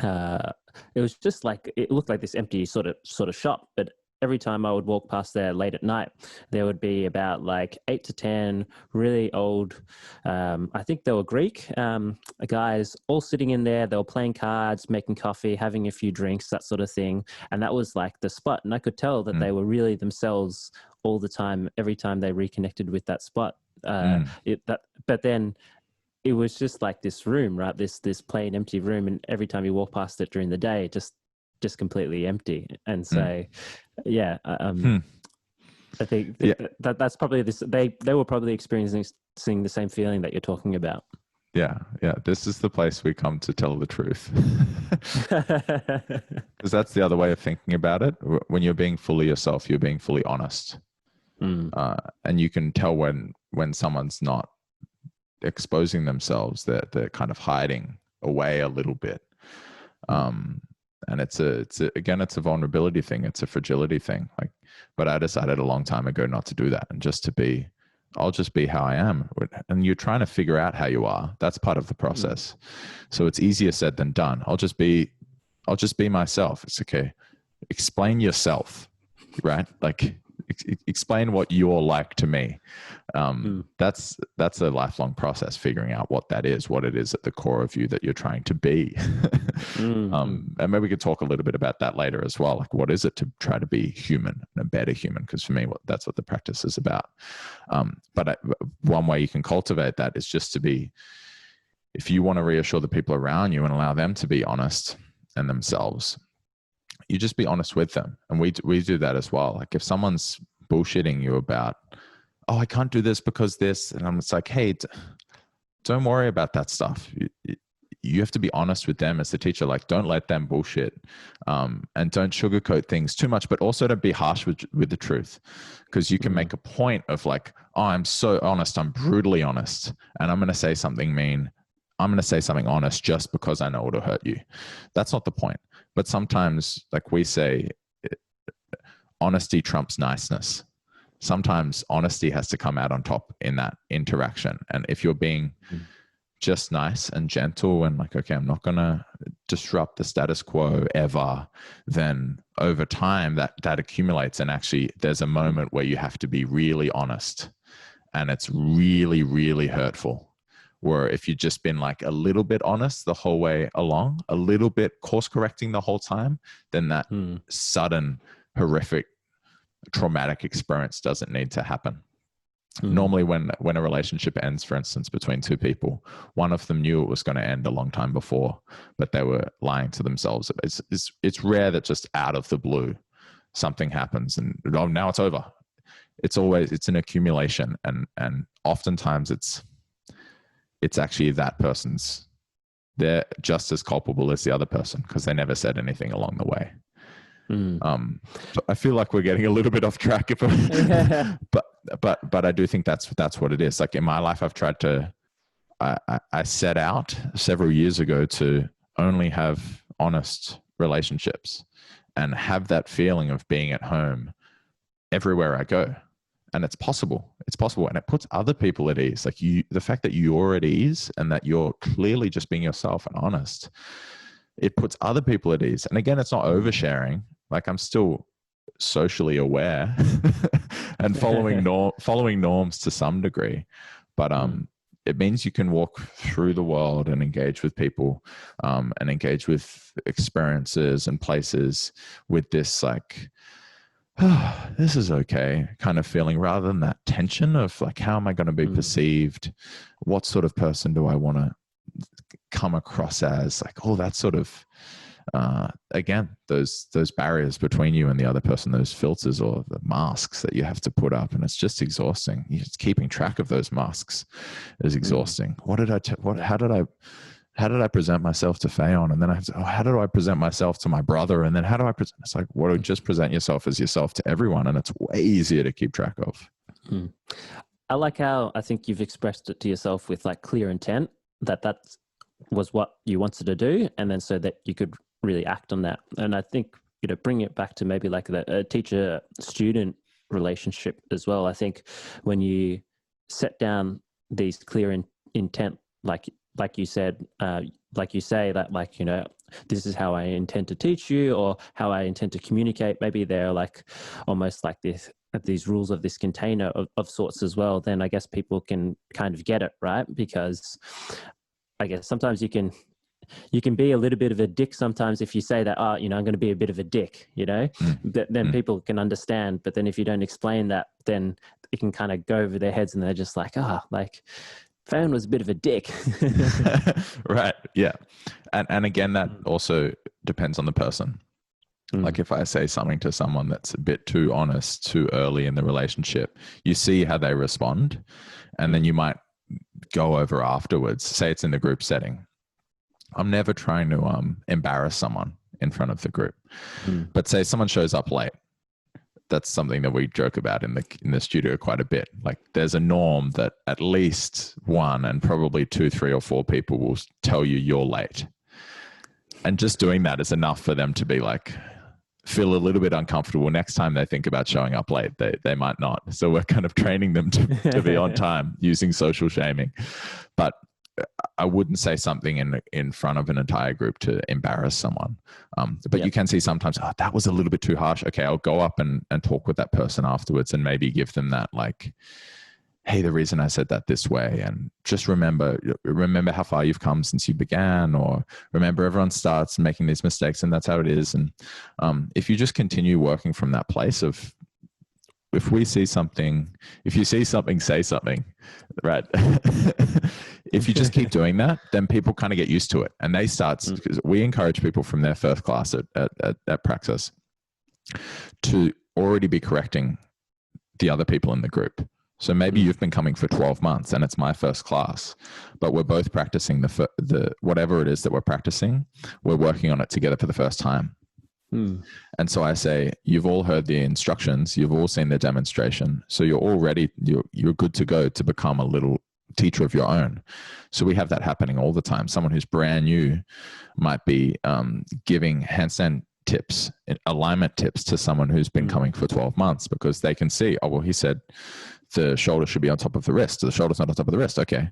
it was just like, it looked like this empty sort of shop, but every time I would walk past there late at night, there would be about like 8 to 10 really old, I think they were Greek guys, all sitting in there. They were playing cards, making coffee, having a few drinks, that sort of thing. And that was like the spot. And I could tell that they were really themselves all the time, every time they reconnected with that spot. But then it was just like this room, right? This plain empty room. And every time you walk past it during the day, just completely empty. And so, I think that's probably this. They were probably experiencing the same feeling that you're talking about. Yeah. This is the place we come to tell the truth. Because that's the other way of thinking about it. When you're being fully yourself, you're being fully honest. And you can tell when someone's not exposing themselves, they're kind of hiding away a little bit. And it's a vulnerability thing. It's a fragility thing. But I decided a long time ago not to do that, and just to be, I'll just be how I am. And you're trying to figure out how you are. That's part of the process. So it's easier said than done. I'll just be myself. It's okay. Explain yourself, right? Like, explain what you're like to me. That's a lifelong process, figuring out what it is at the core of you that you're trying to be. And maybe we could talk a little bit about that later as well. Like, what is it to try to be human, and a better human? Because for me, that's what the practice is about. But one way you can cultivate that is just to be, if you want to reassure the people around you and allow them to be honest and themselves, you just be honest with them. And we do that as well. Like, if someone's bullshitting you about, oh, I can't do this because this, and it's like, hey, don't worry about that stuff. You have to be honest with them as the teacher. Like, don't let them bullshit, and don't sugarcoat things too much, but also don't be harsh with the truth. Because you can make a point of like, oh, I'm so honest, I'm brutally honest, and I'm going to say something mean. I'm going to say something honest just because I know it'll hurt you. That's not the point. But sometimes, like we say, honesty trumps niceness. Sometimes honesty has to come out on top in that interaction. And if you're being just nice and gentle and like, okay, I'm not going to disrupt the status quo ever, then over time that accumulates. And actually there's a moment where you have to be really honest, and it's really, really hurtful. Where if you've just been like a little bit honest the whole way along, a little bit course correcting the whole time, then that sudden, horrific, traumatic experience doesn't need to happen. Normally when a relationship ends, for instance, between two people, one of them knew it was going to end a long time before, but they were lying to themselves. It's rare that just out of the blue something happens and, oh, now it's over. It's an accumulation, and oftentimes it's actually that person's, they're just as culpable as the other person because they never said anything along the way. So I feel like we're getting a little bit off track, but I do think that's what it is. Like, in my life, I've tried to, I set out several years ago to only have honest relationships and have that feeling of being at home everywhere I go. And it's possible. And it puts other people at ease. Like, the fact that you're at ease and that you're clearly just being yourself and honest, it puts other people at ease. And again, it's not oversharing. Like, I'm still socially aware and following norms to some degree, but it means you can walk through the world and engage with people, and engage with experiences and places with this like, oh, this is okay kind of feeling, rather than that tension of like, how am I going to be perceived? What sort of person do I want to come across as? Like, all that sort of, again, those barriers between you and the other person, those filters or the masks that you have to put up, and it's just exhausting. Just keeping track of those masks is exhausting. How did I present myself to Phaon? And then I have to, how do I present myself to my brother? And then how do I present? It's like, just present yourself as yourself to everyone, and it's way easier to keep track of. I like how I think you've expressed it to yourself with like clear intent, that was what you wanted to do, and then so that you could really act on that. And I think, bring it back to maybe like the teacher-student relationship as well. I think when you set down these clear intent, like you said, like you say that, like, this is how I intend to teach you, or how I intend to communicate. Maybe they're like almost like these rules of this container of sorts as well. Then I guess people can kind of get it, right? Because I guess sometimes you can be a little bit of a dick sometimes if you say that, I'm going to be a bit of a dick, then people can understand. But then if you don't explain that, then it can kind of go over their heads, and they're just like, like Phaon was a bit of a dick. Right. Yeah. And again, that also depends on the person. Like if I say something to someone that's a bit too honest too early in the relationship, you see how they respond, and then you might go over afterwards. Say it's in the group setting. I'm never trying to embarrass someone in front of the group. But say someone shows up late. That's something that we joke about in the studio quite a bit. Like there's a norm that at least one and probably 2, 3, or 4 people will tell you you're late. And just doing that is enough for them to be like, feel a little bit uncomfortable. Next time they think about showing up late, they might not. So we're kind of training them to be on time using social shaming. But I wouldn't say something in front of an entire group to embarrass someone. But you can see sometimes, that was a little bit too harsh. Okay, I'll go up and talk with that person afterwards, and maybe give them that like, hey, the reason I said that this way, and just remember how far you've come since you began, or remember everyone starts making these mistakes, and that's how it is. And if you just continue working from that place of, if you see something, say something, right? If you just keep doing that, then people kind of get used to it, and they start, because we encourage people from their first class at Praxis to already be correcting the other people in the group. So maybe you've been coming for 12 months and it's my first class, but we're both practicing the whatever it is that we're practicing, we're working on it together for the first time. And so I say, you've all heard the instructions, you've all seen the demonstration, so you're all ready, you're good to go to become a little teacher of your own. So we have that happening all the time. Someone who's brand new might be giving handstand tips, alignment tips to someone who's been coming for 12 months, because they can see, he said the shoulder should be on top of the wrist. The shoulder's not on top of the wrist. Okay.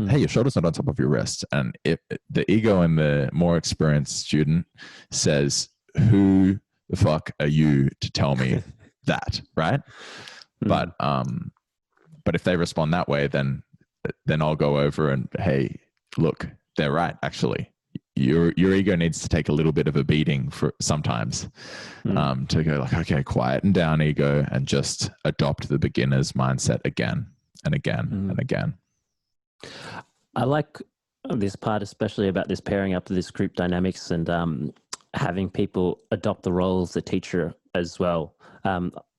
Hey, your shoulder's not on top of your wrist. And if the ego in the more experienced student says, who the fuck are you to tell me that, right? But if they respond that way, then I'll go over and, hey, look, they're right. Actually, your ego needs to take a little bit of a beating for sometimes, to go like, okay, quieten down, ego, and just adopt the beginner's mindset again and again and again. I like this part, especially about this pairing up to this group dynamics and having people adopt the role as a teacher as well.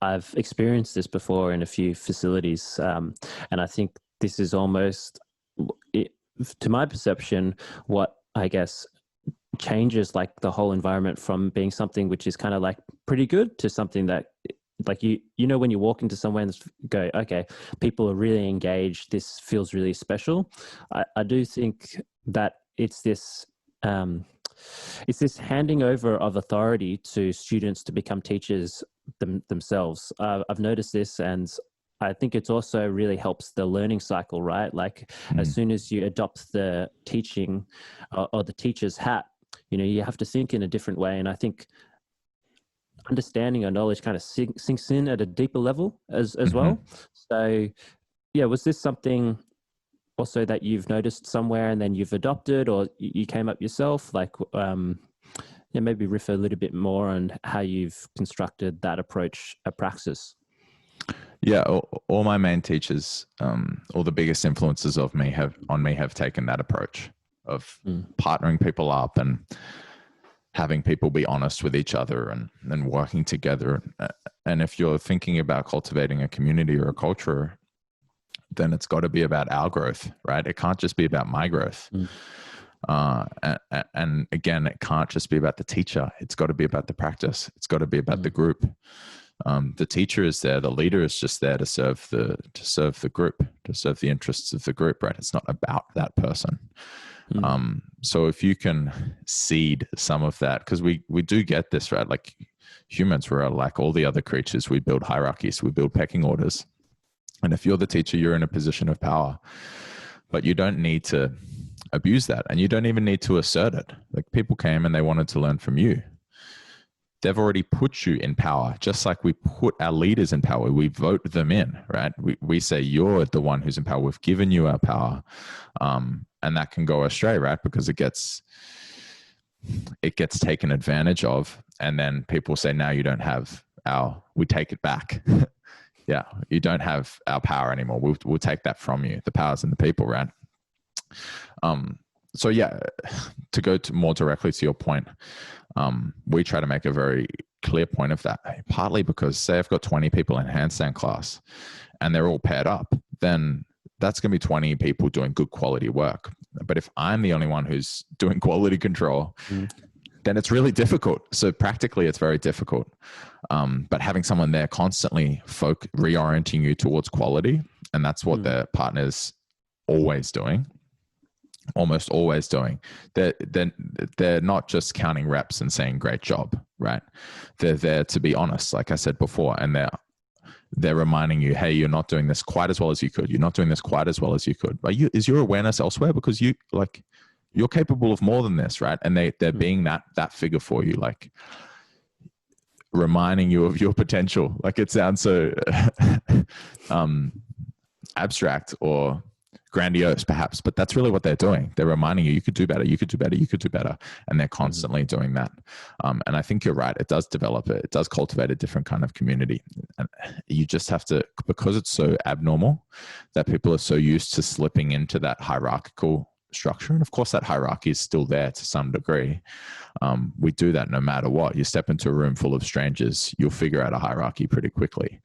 I've experienced this before in a few facilities, and I think this is almost, to my perception, what I guess changes like the whole environment from being something which is kind of like pretty good to something that, like, when you walk into somewhere and go, okay, people are really engaged, this feels really special. I do think that it's this handing over of authority to students to become teachers themselves. I've noticed this, and I think it's also really helps the learning cycle, right? Like as soon as you adopt the teaching or the teacher's hat, you have to think in a different way. And I think understanding or knowledge kind of sinks in at a deeper level as well. So yeah, was this something also that you've noticed somewhere and then you've adopted, or you came up yourself? Like, yeah, maybe riff a little bit more on how you've constructed that approach at Praxis. Yeah, all my main teachers, all the biggest influences on me have taken that approach of partnering people up and having people be honest with each other and working together. And if you're thinking about cultivating a community or a culture, then it's got to be about our growth, right? It can't just be about my growth. And again, it can't just be about the teacher. It's got to be about the practice. It's got to be about the group. The teacher is there. The leader is just there to serve the group, to serve the interests of the group, right? It's not about that person. So if you can seed some of that, because we do get this, right? Like humans, we're like all the other creatures. We build hierarchies, we build pecking orders. And if you're the teacher, you're in a position of power, but you don't need to abuse that. And you don't even need to assert it. Like people came and they wanted to learn from you. They've already put you in power, just like we put our leaders in power. We vote them in, right? We say, you're the one who's in power. We've given you our power. And that can go astray, right? Because it gets taken advantage of. And then people say, now you don't have we take it back. Yeah, you don't have our power anymore. We'll take that from you. The power's in the people, right? So yeah, to go more directly to your point, we try to make a very clear point of that, partly because say I've got 20 people in handstand class and they're all paired up, then that's going to be 20 people doing good quality work. But if I'm the only one who's doing quality control, then it's really difficult. So practically it's very difficult. But having someone there constantly reorienting you towards quality, and that's what their partner's always doing. Almost always doing. They're not just counting reps and saying great job, right? They're there to be honest, like I said before, and they're reminding you, hey, you're not doing this quite as well as you could. You're not doing this quite as well as you could. But is your awareness elsewhere? Because you're capable of more than this, right? And they're being that figure for you, like reminding you of your potential. Like it sounds so abstract or grandiose perhaps, but that's really what they're doing. They're reminding you, you could do better, you could do better, you could do better. And they're constantly doing that. And I think you're right. It does develop it. It does cultivate a different kind of community. And you just have to, because it's so abnormal that people are so used to slipping into that hierarchical structure. And of course that hierarchy is still there to some degree. We do that no matter what. You step into a room full of strangers, you'll figure out a hierarchy pretty quickly.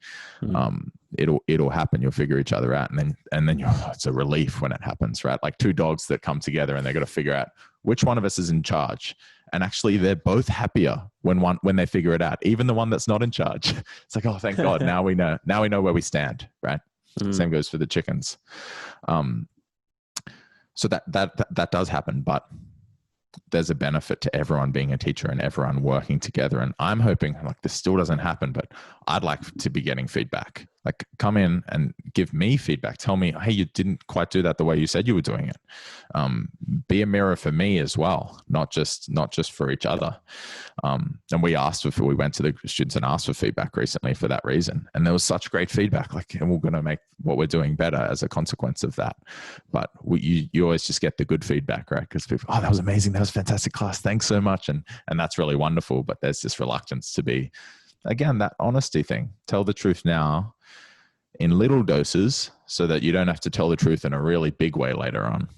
It'll happen. You'll figure each other out. And then it's a relief when it happens, right? Like two dogs that come together and they're going to figure out which one of us is in charge. And actually they're both happier when they figure it out, even the one that's not in charge. It's like, oh, thank God. Now we know where we stand, right? Same goes for the chickens. So that does happen, but there's a benefit to everyone being a teacher and everyone working together. And I'm hoping like this still doesn't happen, but I'd like to be getting feedback. Like come in and give me feedback. Tell me, hey, you didn't quite do that the way you said you were doing it. Be a mirror for me as well, not just for each other. And we went to the students and asked for feedback recently for that reason. And there was such great feedback, and we're going to make what we're doing better as a consequence of that. But you always just get the good feedback, right? Because people, oh, that was amazing. That was a fantastic class. Thanks so much. And that's really wonderful. But there's this reluctance to be, again, that honesty thing. Tell the truth now in little doses so that you don't have to tell the truth in a really big way later on.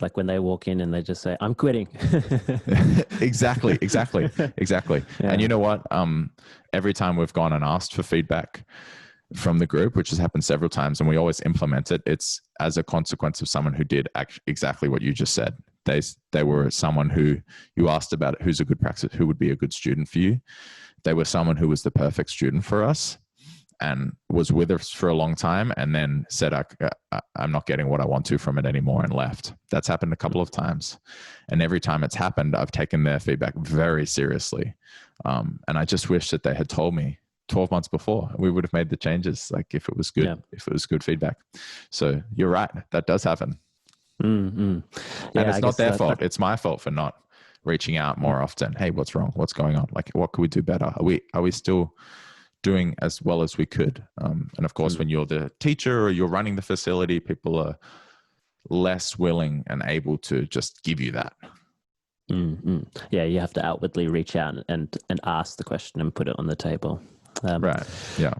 Like when they walk in and they just say, I'm quitting. Exactly. Yeah. And you know what? Every time we've gone and asked for feedback from the group, which has happened several times, and we always implement it, it's as a consequence of someone who did exactly what you just said. They were someone who you asked about who's a good practice, who would be a good student for you. They were someone who was the perfect student for us and was with us for a long time, and then said, I'm not getting what I want to from it anymore, and left. That's happened a couple of times. And every time it's happened, I've taken their feedback very seriously. And I just wish that they had told me 12 months before. We would have made the changes, like if it was good, if it was good feedback. So you're right. That does happen. And it's not their fault. It's my fault for not reaching out more often. Hey, what's wrong? What's going on? Like, what could we do better? Are we still doing as well as we could. And of course, when you're the teacher or you're running the facility, people are less willing and able to just give you that. Mm-hmm. Yeah, you have to outwardly reach out and ask the question and put it on the table. Right. Yeah.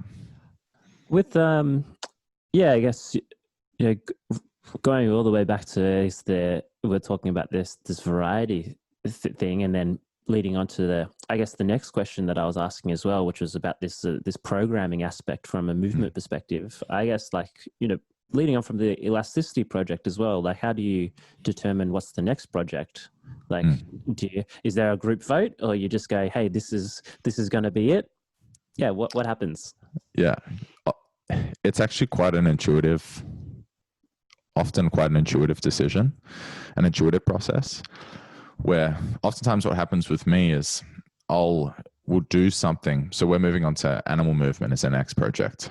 With yeah, I guess going all the way back to we're talking about this variety thing, and then leading on to the next question that I was asking as well, which was about this programming aspect from a movement perspective. I guess, leading on from the elasticity project as well, how do you determine what's the next project? Is there a group vote, or you just go, hey, this is going to be it? Yeah. What happens? Yeah. It's actually often quite an intuitive decision, an intuitive process, where oftentimes what happens with me is we'll do something. So we're moving on to animal movement as our next project.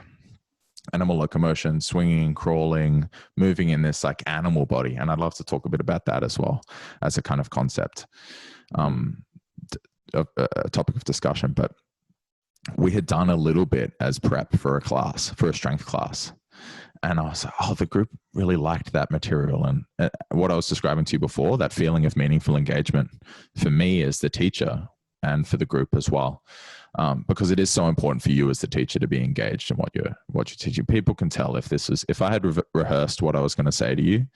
Animal locomotion, swinging, crawling, moving in this animal body. And I'd love to talk a bit about that as well as a kind of concept, a topic of discussion. But we had done a little bit as prep for a strength class. And I was like, the group really liked that material. And what I was describing to you before, that feeling of meaningful engagement for me as the teacher and for the group as well. Because it is so important for you as the teacher to be engaged in what you're teaching. People can tell if I had rehearsed what I was going to say to you,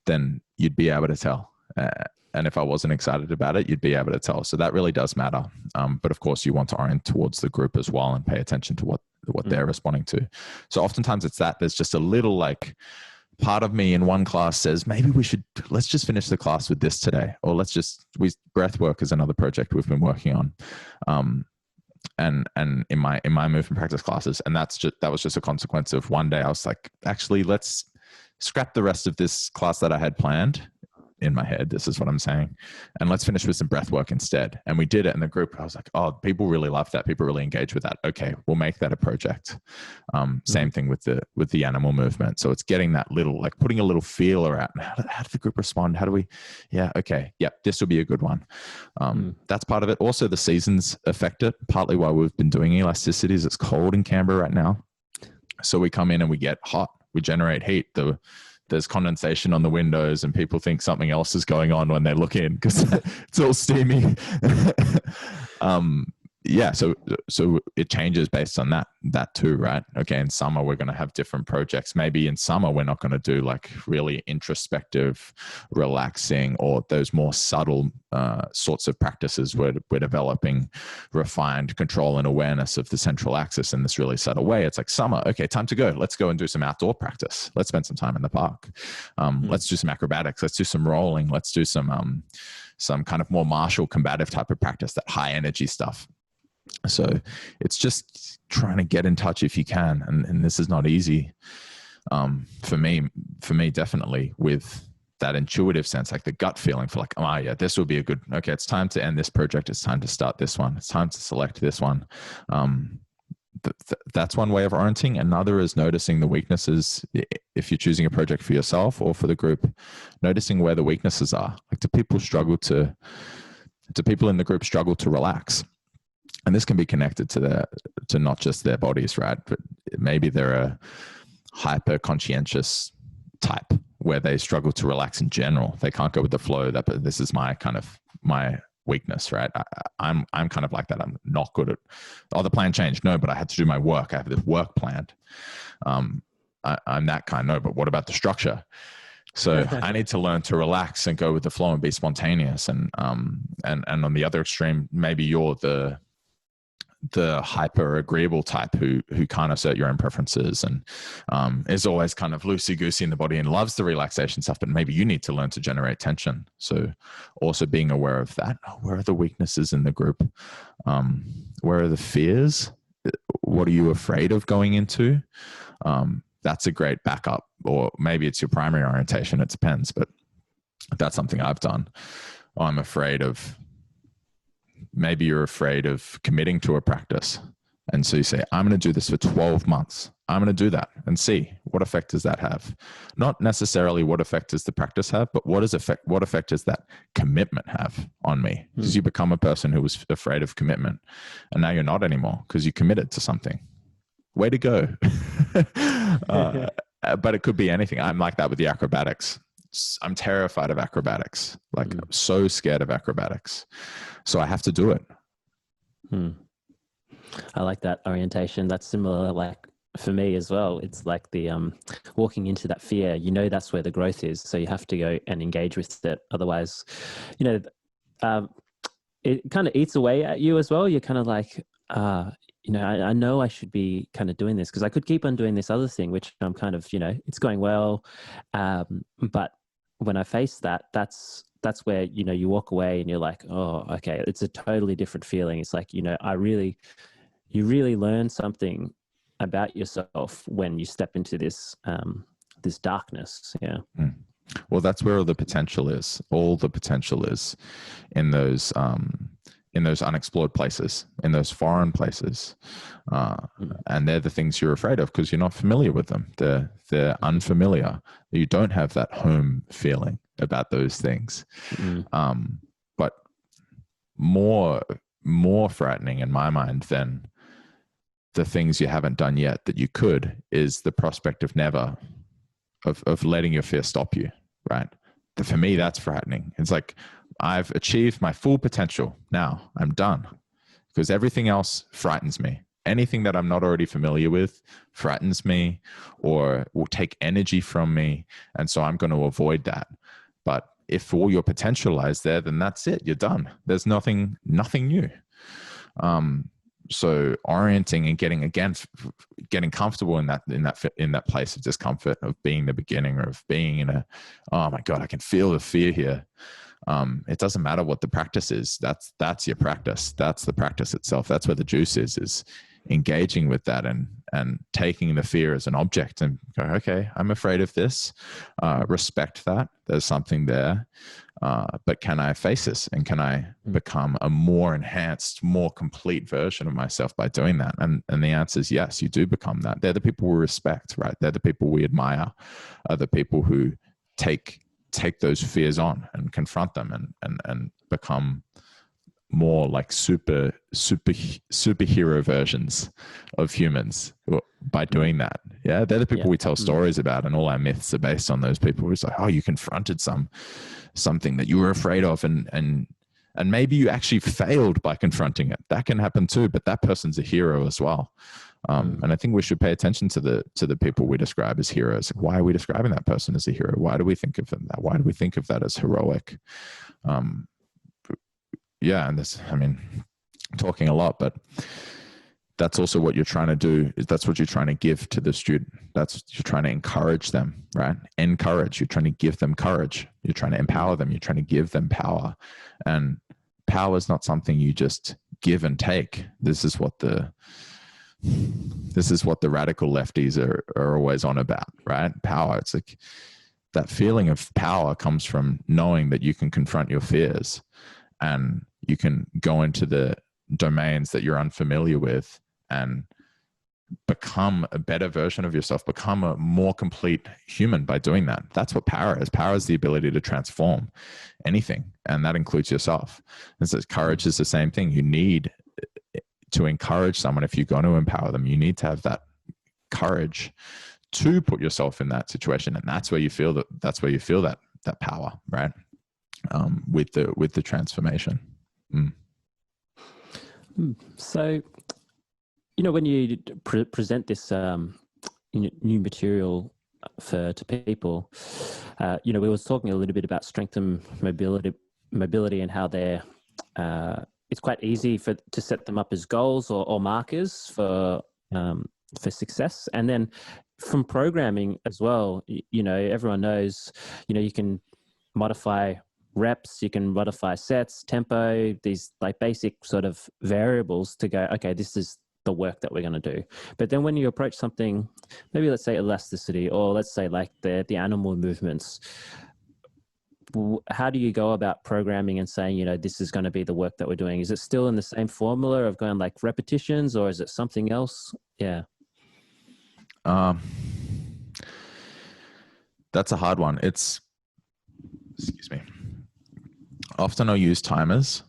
then you'd be able to tell. And if I wasn't excited about it, you'd be able to tell. So that really does matter. But of course, you want to orient towards the group as well and pay attention to what they're responding to. So oftentimes it's that there's just a little part of me in one class says, maybe let's just finish the class with this today. Or breath work is another project we've been working on. And in my movement practice classes. And that was just a consequence of one day I was like, actually, let's scrap the rest of this class that I had planned in my head. This is what I'm saying. And let's finish with some breath work instead. And we did it in the group. I was like, people really love that. People really engage with that. Okay, we'll make that a project. Same thing with the animal movement. So it's getting that little, putting a little feeler out. How did the group respond? How do we, okay. Yep. This will be a good one. That's part of it. Also the seasons affect it. Partly why we've been doing elasticities. It's cold in Canberra right now. So we come in and we get hot. We generate heat. There's condensation on the windows and people think something else is going on when they look in because it's all steamy. So it changes based on that too, right? Okay, in summer we're going to have different projects. Maybe in summer we're not going to do really introspective, relaxing, or those more subtle sorts of practices where we're developing refined control and awareness of the central axis in this really subtle way. It's summer. Okay, time to go. Let's go and do some outdoor practice. Let's spend some time in the park. Let's do some acrobatics. Let's do some rolling. Let's do some kind of more martial combative type of practice, that high energy stuff. So it's just trying to get in touch if you can. And this is not easy for me, definitely, with that intuitive sense, the gut feeling for this will be a good, okay, it's time to end this project. It's time to start this one. It's time to select this one. That's one way of orienting. Another is noticing the weaknesses. If you're choosing a project for yourself or for the group, noticing where the weaknesses are. Do people in the group struggle to relax? And this can be connected to not just their bodies, right? But maybe they're a hyper conscientious type where they struggle to relax in general. They can't go with the flow. This is my weakness, right? I'm kind of like that. I'm not good at, the plan changed. No, but I had to do my work. I have this work planned. I'm that kind. No, but what about the structure? So I need to learn to relax and go with the flow and be spontaneous. And on the other extreme, maybe you're the hyper agreeable type who can't assert your own preferences and is always kind of loosey-goosey in the body and loves the relaxation stuff, but maybe you need to learn to generate tension. So also being aware of that. Where are the weaknesses in the group? Where are the fears? What are you afraid of going into? That's a great backup, or maybe it's your primary orientation. It depends, but that's something I've done. I'm afraid of, maybe you're afraid of committing to a practice. And so you say, I'm going to do this for 12 months. I'm going to do that and see what effect does that have. Not necessarily what effect does the practice have, but what effect does that commitment have on me? Because you become a person who was afraid of commitment, and now you're not anymore because you committed to something. Way to go. But it could be anything. I'm like that with the acrobatics. I'm terrified of acrobatics. Like I'm so scared of acrobatics. So I have to do it. I like that orientation. That's similar, like for me as well. It's like the walking into that fear, that's where the growth is. So you have to go and engage with it. Otherwise, it kind of eats away at you as well. You're kind of like, I know I should be kind of doing this because I could keep on doing this other thing, which I'm kind of, it's going well. But when I face that, that's where, you walk away and you're like, oh, okay, it's a totally different feeling. It's like, you really learn something about yourself when you step into this, this darkness. Yeah. Well, that's where all the potential is. All the potential is in those unexplored places, in those foreign places. And they're the things you're afraid of because you're not familiar with them. They're unfamiliar. You don't have that home feeling about those things. But more frightening in my mind than the things you haven't done yet that you could is the prospect of never, of letting your fear stop you, right? For me, that's frightening. It's like, I've achieved my full potential. Now I'm done, because everything else frightens me. Anything that I'm not already familiar with frightens me or will take energy from me. And so I'm going to avoid that. But if all your potential lies there, then that's it. You're done. There's nothing new. So orienting and getting comfortable in that place of discomfort, of being the beginning, or of being in a, oh my God, I can feel the fear here. It doesn't matter what the practice is. That's your practice. That's the practice itself. That's where the juice is engaging with that and taking the fear as an object and go, okay, I'm afraid of this. Respect that. There's something there. But can I face this? And can I become a more enhanced, more complete version of myself by doing that? And the answer is yes, you do become that. They're the people we respect, right? They're the people we admire, are the people who take those fears on and confront them and become more like superhero versions of humans by doing that. Yeah, they're the people we tell stories about, and all our myths are based on those people. It's like, oh, you confronted something that you were afraid of, and maybe you actually failed by confronting it. That can happen too, but that person's a hero as well. And I think we should pay attention to the people we describe as heroes. Why are we describing that person as a hero? Why do we think of them that? Why do we think of that as heroic? Yeah, and this, I mean, talking a lot, but that's also what you're trying to do. Is that's what you're trying to give to the student. You're trying to encourage them, right? Encourage. You're trying to give them courage. You're trying to empower them. You're trying to give them power. And power is not something you just give and take. This is what the radical lefties are always on about, right? Power. It's like that feeling of power comes from knowing that you can confront your fears and you can go into the domains that you're unfamiliar with and become a better version of yourself, become a more complete human by doing that. That's what power is. Power is the ability to transform anything, and that includes yourself. And so courage is the same thing. You need to encourage someone. If you're going to empower them, you need to have that courage to put yourself in that situation, and that's where you feel that power, right? With the transformation. So, when you present this new material to people, we was talking a little bit about strength and mobility, and how they're it's quite easy to set them up as goals or markers for success. And then from programming as well, everyone knows, you can modify reps, you can modify sets, tempo, these like basic sort of variables to go, okay, this is the work that we're going to do. But then when you approach something, maybe let's say elasticity, or let's say like the animal movements, how do you go about programming and saying, you know, this is going to be the work that we're doing? Is it still in the same formula of going like repetitions, or is it something else? Yeah. That's a hard one. Excuse me. Often I'll use timers,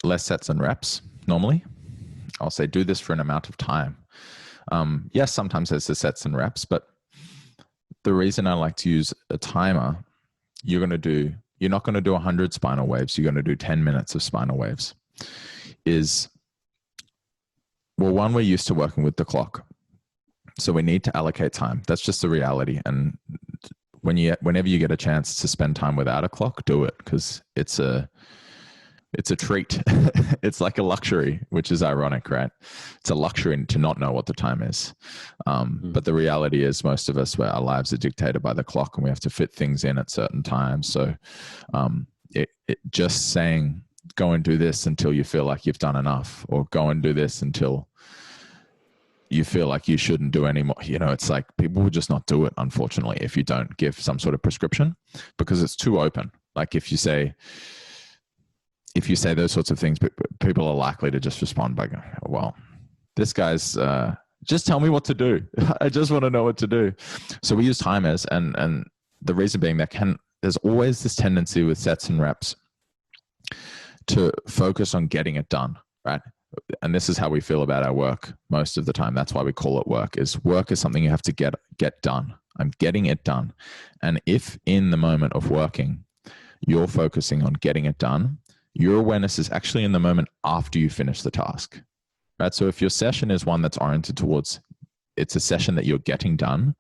less sets and reps. Normally I'll say, do this for an amount of time. Yes, sometimes there's the sets and reps, but the reason I like to use a timer, you're not going to do 100 spinal waves. You're going to do 10 minutes of spinal waves. One, we're used to working with the clock, so we need to allocate time. That's just the reality. And whenever you get a chance to spend time without a clock, do it, because it's a treat. It's like a luxury, which is ironic, right? It's a luxury to not know what the time is. But the reality is most of us, our lives are dictated by the clock, and we have to fit things in at certain times. So just saying, go and do this until you feel like you've done enough, or go and do this until you feel like you shouldn't do anymore. You know, it's like people will just not do it, unfortunately, if you don't give some sort of prescription, because it's too open. Like if you say those sorts of things, people are likely to just respond by going, well, this guy's just tell me what to do. I just want to know what to do. So we use timers, and the reason being there's always this tendency with sets and reps to focus on getting it done, right? And this is how we feel about our work most of the time. That's why we call it work is something you have to get done. I'm getting it done. And if in the moment of working, you're focusing on getting it done, your awareness is actually in the moment after you finish the task, right? So if your session is one that's oriented towards, it's a session that you're getting done,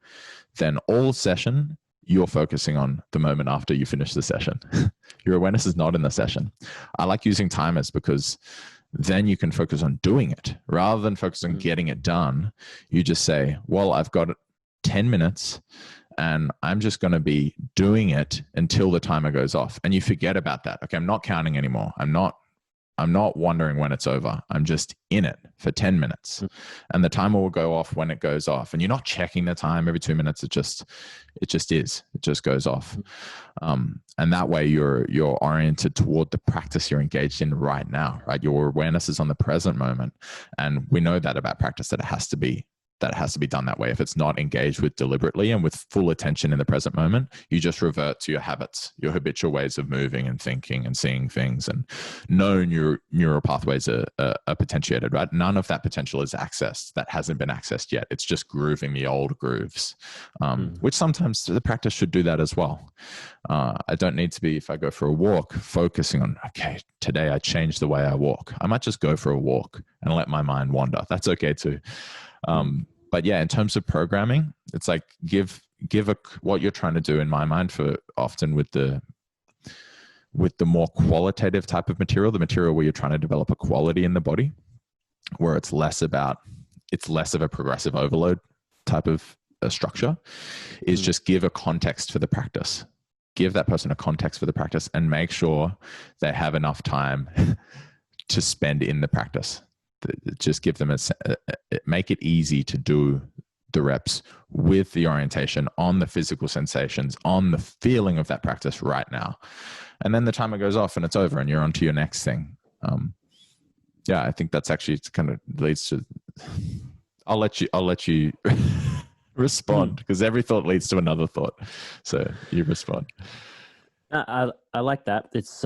then all session, you're focusing on the moment after you finish the session. Your awareness is not in the session. I like using timers because then you can focus on doing it rather than focus on getting it done. You just say, well, I've got 10 minutes and I'm just going to be doing it until the timer goes off. And you forget about that. Okay, I'm not counting anymore. I'm not wondering when it's over. I'm just in it for 10 minutes. And the timer will go off when it goes off. And you're not checking the time every 2 minutes. It just is. It just goes off. And that way you're oriented toward the practice you're engaged in right now, right? Your awareness is on the present moment. And we know that about practice, that it has to be done that way. If it's not engaged with deliberately and with full attention in the present moment, you just revert to your habits, your habitual ways of moving and thinking and seeing things, and no neural pathways are potentiated, right? None of that potential is accessed. That hasn't been accessed yet. It's just grooving the old grooves, which sometimes the practice should do that as well. I don't need to be, if I go for a walk, focusing on, okay, today I changed the way I walk. I might just go for a walk and let my mind wander. That's okay too. But yeah, in terms of programming, it's like give what you're trying to do, in my mind, for often with the more qualitative type of material, the material where you're trying to develop a quality in the body, where it's less of a progressive overload type of a structure, is just give a context for the practice. Give that person a context for the practice and make sure they have enough time to spend in the practice. Just give them make it easy to do the reps with the orientation on the physical sensations, on the feeling of that practice right now. And then the timer goes off and it's over and you're on to your next thing. Yeah, I think that's actually kind of leads to, I'll let you respond, because every thought leads to another thought. So you respond. I like that. It's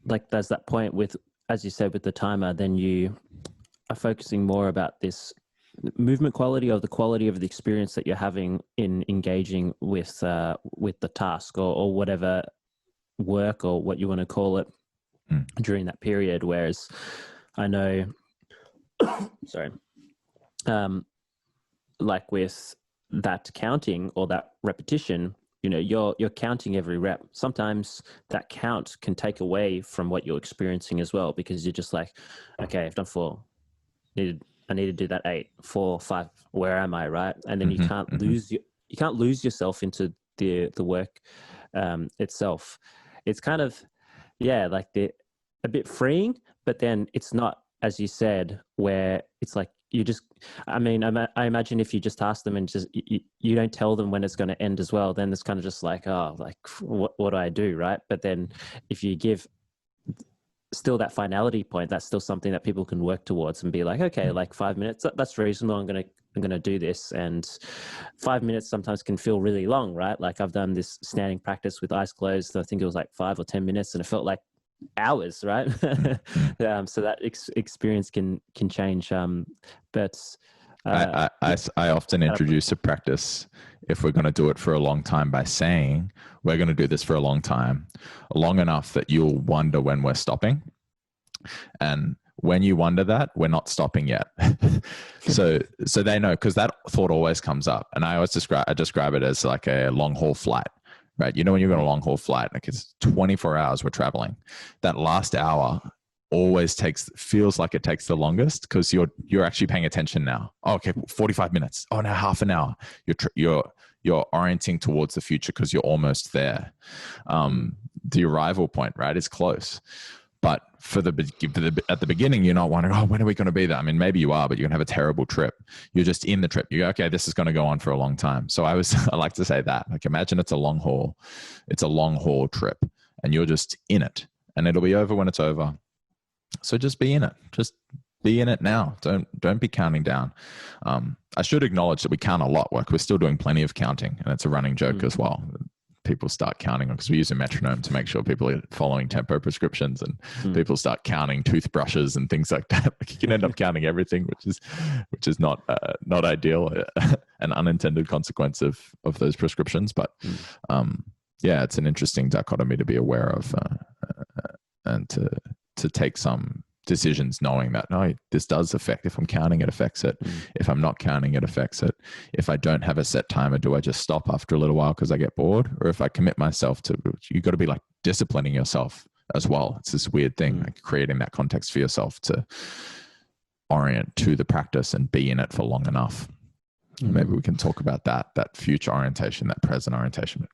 like there's that point with, as you said, with the timer, then you are focusing more about this movement quality, or the quality of the experience that you're having in engaging with the task or whatever work or what you want to call it during that period. Whereas I know, sorry, like with that counting or that repetition, you know, you're counting every rep. Sometimes that count can take away from what you're experiencing as well, because you're just like, okay, I've done 4. I need to do that 8, 4, 5. Where am I, right? And then you can't lose yourself into the work itself. It's kind of, like a bit freeing, but then it's not, as you said, where it's like you just, I mean, I imagine if you just ask them and just, you don't tell them when it's going to end as well, then it's kind of just like, oh, like, what do I do? Right. But then if you give still that finality point, that's still something that people can work towards and be like, okay, like 5 minutes, that's reasonable. I'm going to do this. And 5 minutes sometimes can feel really long, right? Like I've done this standing practice with eyes closed. I think it was like 5 or 10 minutes and it felt like hours, right? So that experience can change. But I often introduce a practice, if we're going to do it for a long time, by saying we're going to do this for a long time, long enough that you'll wonder when we're stopping. And when you wonder that, we're not stopping yet. so they know, because that thought always comes up. And I always describe it as like a long haul flight, right? You know, when you're on a long haul flight, like it's 24 hours we're traveling, that last hour always feels like it takes the longest, because you're actually paying attention now. Oh, okay, 45 minutes. Oh, now half an hour. You're orienting towards the future because you're almost there. The arrival point, right, is close. But at the beginning, you're not wondering, oh, when are we going to be there? I mean, maybe you are, but you're going to have a terrible trip. You're just in the trip. You go, okay, this is going to go on for a long time. So I like to say that, like, imagine it's a long haul trip, and you're just in it, and it'll be over when it's over. So just be in it. Just be in it now. Don't be counting down. I should acknowledge that we count a lot. We're still doing plenty of counting, and it's a running joke as well. People start counting, because we use a metronome to make sure people are following tempo prescriptions, and people start counting toothbrushes and things like that. Like, you can end up counting everything, which is not ideal, an unintended consequence of those prescriptions. But yeah, it's an interesting dichotomy to be aware of, and to take some decisions knowing that, no, this does affect. If I'm counting, it affects it. If I'm not counting, it affects it. If I don't have a set timer, do I just stop after a little while because I get bored? Or if I commit myself to, you got to be like disciplining yourself as well. It's this weird thing, like creating that context for yourself to orient to the practice and be in it for long enough. Maybe we can talk about that future orientation, that present orientation.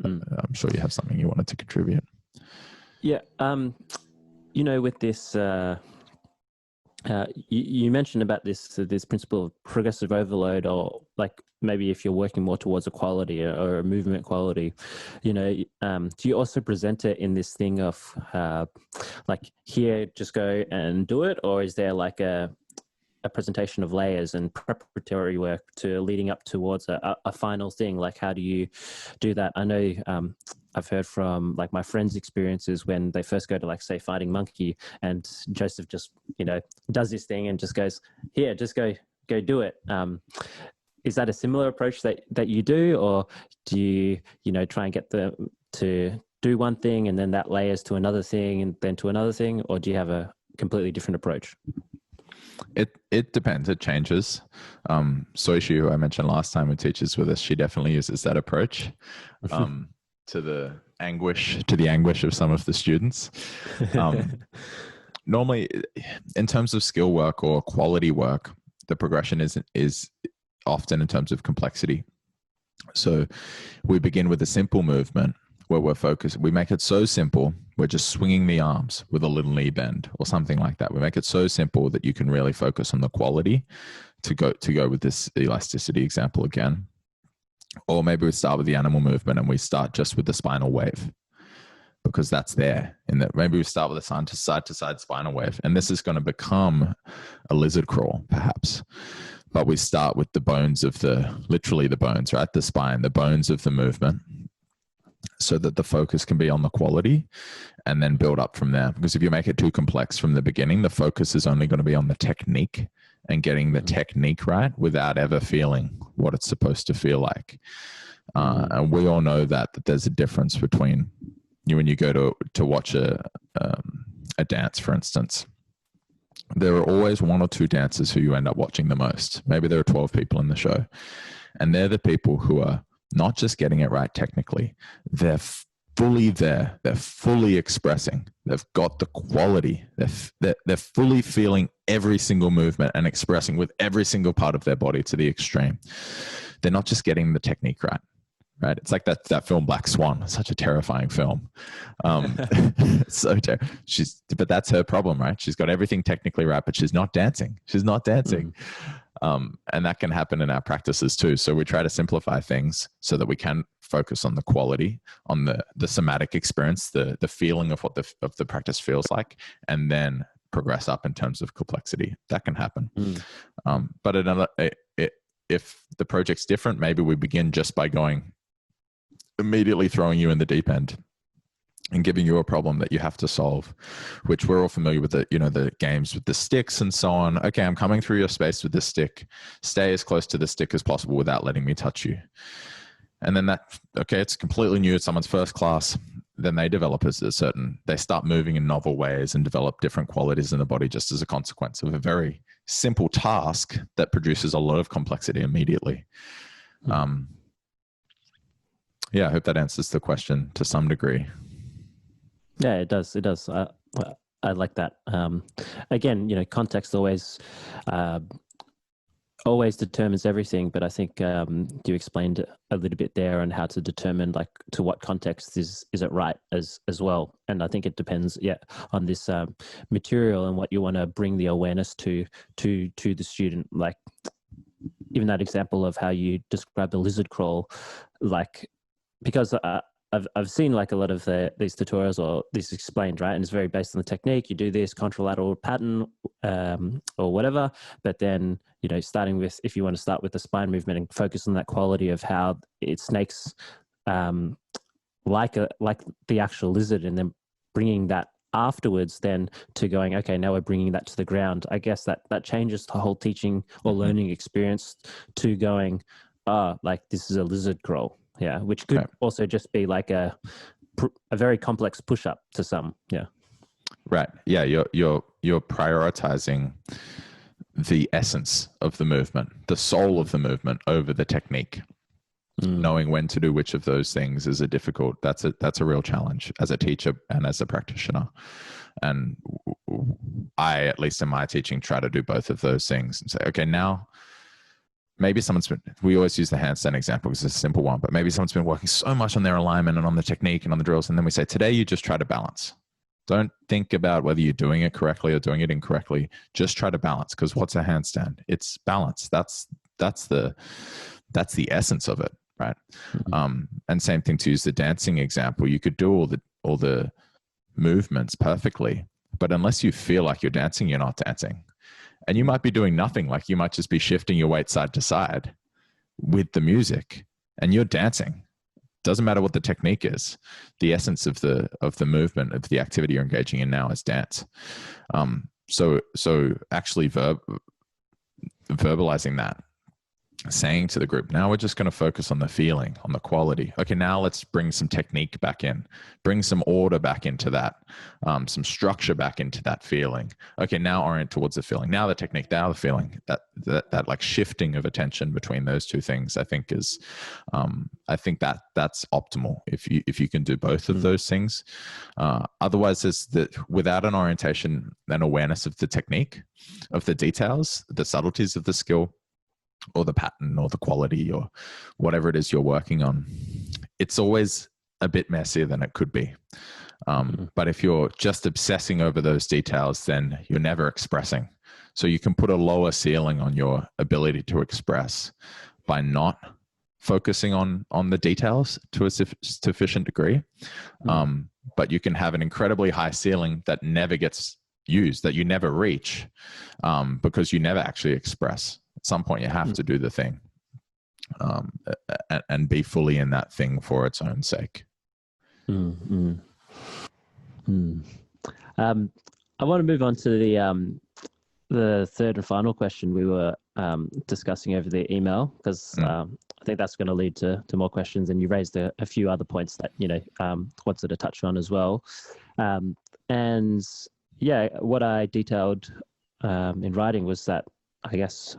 I'm sure you have something you wanted to contribute. Yeah. You know, with this, you mentioned about this principle of progressive overload, or like maybe if you're working more towards a quality or a movement quality, you know, do you also present it in this thing of like, here, just go and do it? Or is there like a presentation of layers and preparatory work to leading up towards a final thing? Like, how do you do that? I know I've heard from like my friends' experiences when they first go to, like, say, Fighting Monkey, and Joseph just, you know, does this thing and just goes, here, just go do it. Is that a similar approach that you do, or do you know, try and get them to do one thing and then that layers to another thing and then to another thing, or do you have a completely different approach? It depends. It changes. Soishi, who I mentioned last time, who teaches with us, she definitely uses that approach. To the anguish of some of the students. Normally, in terms of skill work or quality work, the progression is often in terms of complexity. So we begin with a simple movement where we're focused. We make it so simple, we're just swinging the arms with a little knee bend or something like that. We make it so simple that you can really focus on the quality, to go with this elasticity example again. Or maybe we start with the animal movement and we start just with the spinal wave, because that's there. Maybe we start with a side to side spinal wave, and this is going to become a lizard crawl perhaps. But we start with the bones of literally the bones, right? The spine, the bones of the movement, so that the focus can be on the quality, and then build up from there. Because if you make it too complex from the beginning, the focus is only going to be on the technique and getting the technique right without ever feeling what it's supposed to feel like. And we all know that there's a difference between when you go to watch a dance, for instance. There are always one or two dancers who you end up watching the most. Maybe there are 12 people in the show, and they're the people who are not just getting it right technically, they're fully there, they're fully expressing, they've got the quality, they're fully feeling every single movement and expressing with every single part of their body to the extreme. They're not just getting the technique right, right? It's like that film Black Swan. It's such a terrifying film. So but that's her problem, right? She's got everything technically right, but she's not dancing. She's not dancing. And that can happen in our practices too. So we try to simplify things so that we can focus on the quality, on the somatic experience, the feeling of what the practice feels like, and then progress up in terms of complexity. That can happen. But if the project's different, maybe we begin just by immediately throwing you in the deep end and giving you a problem that you have to solve, which we're all familiar with, the games with the sticks and so on. Okay, I'm coming through your space with this stick. Stay as close to the stick as possible without letting me touch you. And then it's completely new. It's someone's first class. Then they develop they start moving in novel ways and develop different qualities in the body just as a consequence of a very simple task that produces a lot of complexity immediately. Yeah, I hope that answers the question to some degree. Yeah, it does. It does. I like that. Again, context always determines everything, but I think you explained a little bit there on how to determine like to what context is it right as well. And I think it depends, on this material and what you want to bring the awareness to the student. Like even that example of how you describe the lizard crawl, like because I've seen like a lot of these tutorials or this explained, right? And it's very based on the technique. You do this contralateral pattern or whatever, but then, starting with, if you want to start with the spine movement and focus on that quality of how it snakes like the actual lizard, and then bringing that afterwards then to going, okay, now we're bringing that to the ground. I guess that changes the whole teaching or learning experience to going, like this is a lizard crawl. Yeah, which could also just be like a very complex push-up to some. Yeah. Right. Yeah, you're prioritizing the essence of the movement, the soul of the movement over the technique. Knowing when to do which of those things is that's a real challenge as a teacher and as a practitioner. And I, at least in my teaching, try to do both of those things and say, okay, now maybe we always use the handstand example because it's a simple one, but maybe someone's been working so much on their alignment and on the technique and on the drills. And then we say, today you just try to balance. Don't think about whether you're doing it correctly or doing it incorrectly. Just try to balance, because what's a handstand? It's balance. That's the essence of it, right? And same thing to use the dancing example. You could do all the movements perfectly, but unless you feel like you're dancing, you're not dancing. And you might be doing nothing, like you might just be shifting your weight side to side with the music, and you're dancing. Doesn't matter what the technique is. The essence of the movement, of the activity you're engaging in now, is dance. So actually verbalizing that, saying to the group, now we're just going to focus on the feeling, on the quality. Okay, now let's bring some technique back in, bring some order back into that, some structure back into that feeling. Okay, now orient towards the feeling. Now the technique, now the feeling. That like shifting of attention between those two things, I think is, I think that's optimal if you can do both of those things. Otherwise, without an orientation and awareness of the technique, of the details, the subtleties of the skill, or the pattern or the quality or whatever it is you're working on, it's always a bit messier than it could be. But if you're just obsessing over those details, then you're never expressing. So you can put a lower ceiling on your ability to express by not focusing on the details to a sufficient degree. But you can have an incredibly high ceiling that never gets used, that you never reach, because you never actually express. At some point, you have to do the thing and be fully in that thing for its own sake. I want to move on to the third and final question we were discussing over the email, because I think that's going to lead to more questions. And you raised a few other points that wanted to touch on as well. And yeah, what I detailed in writing was that, I guess,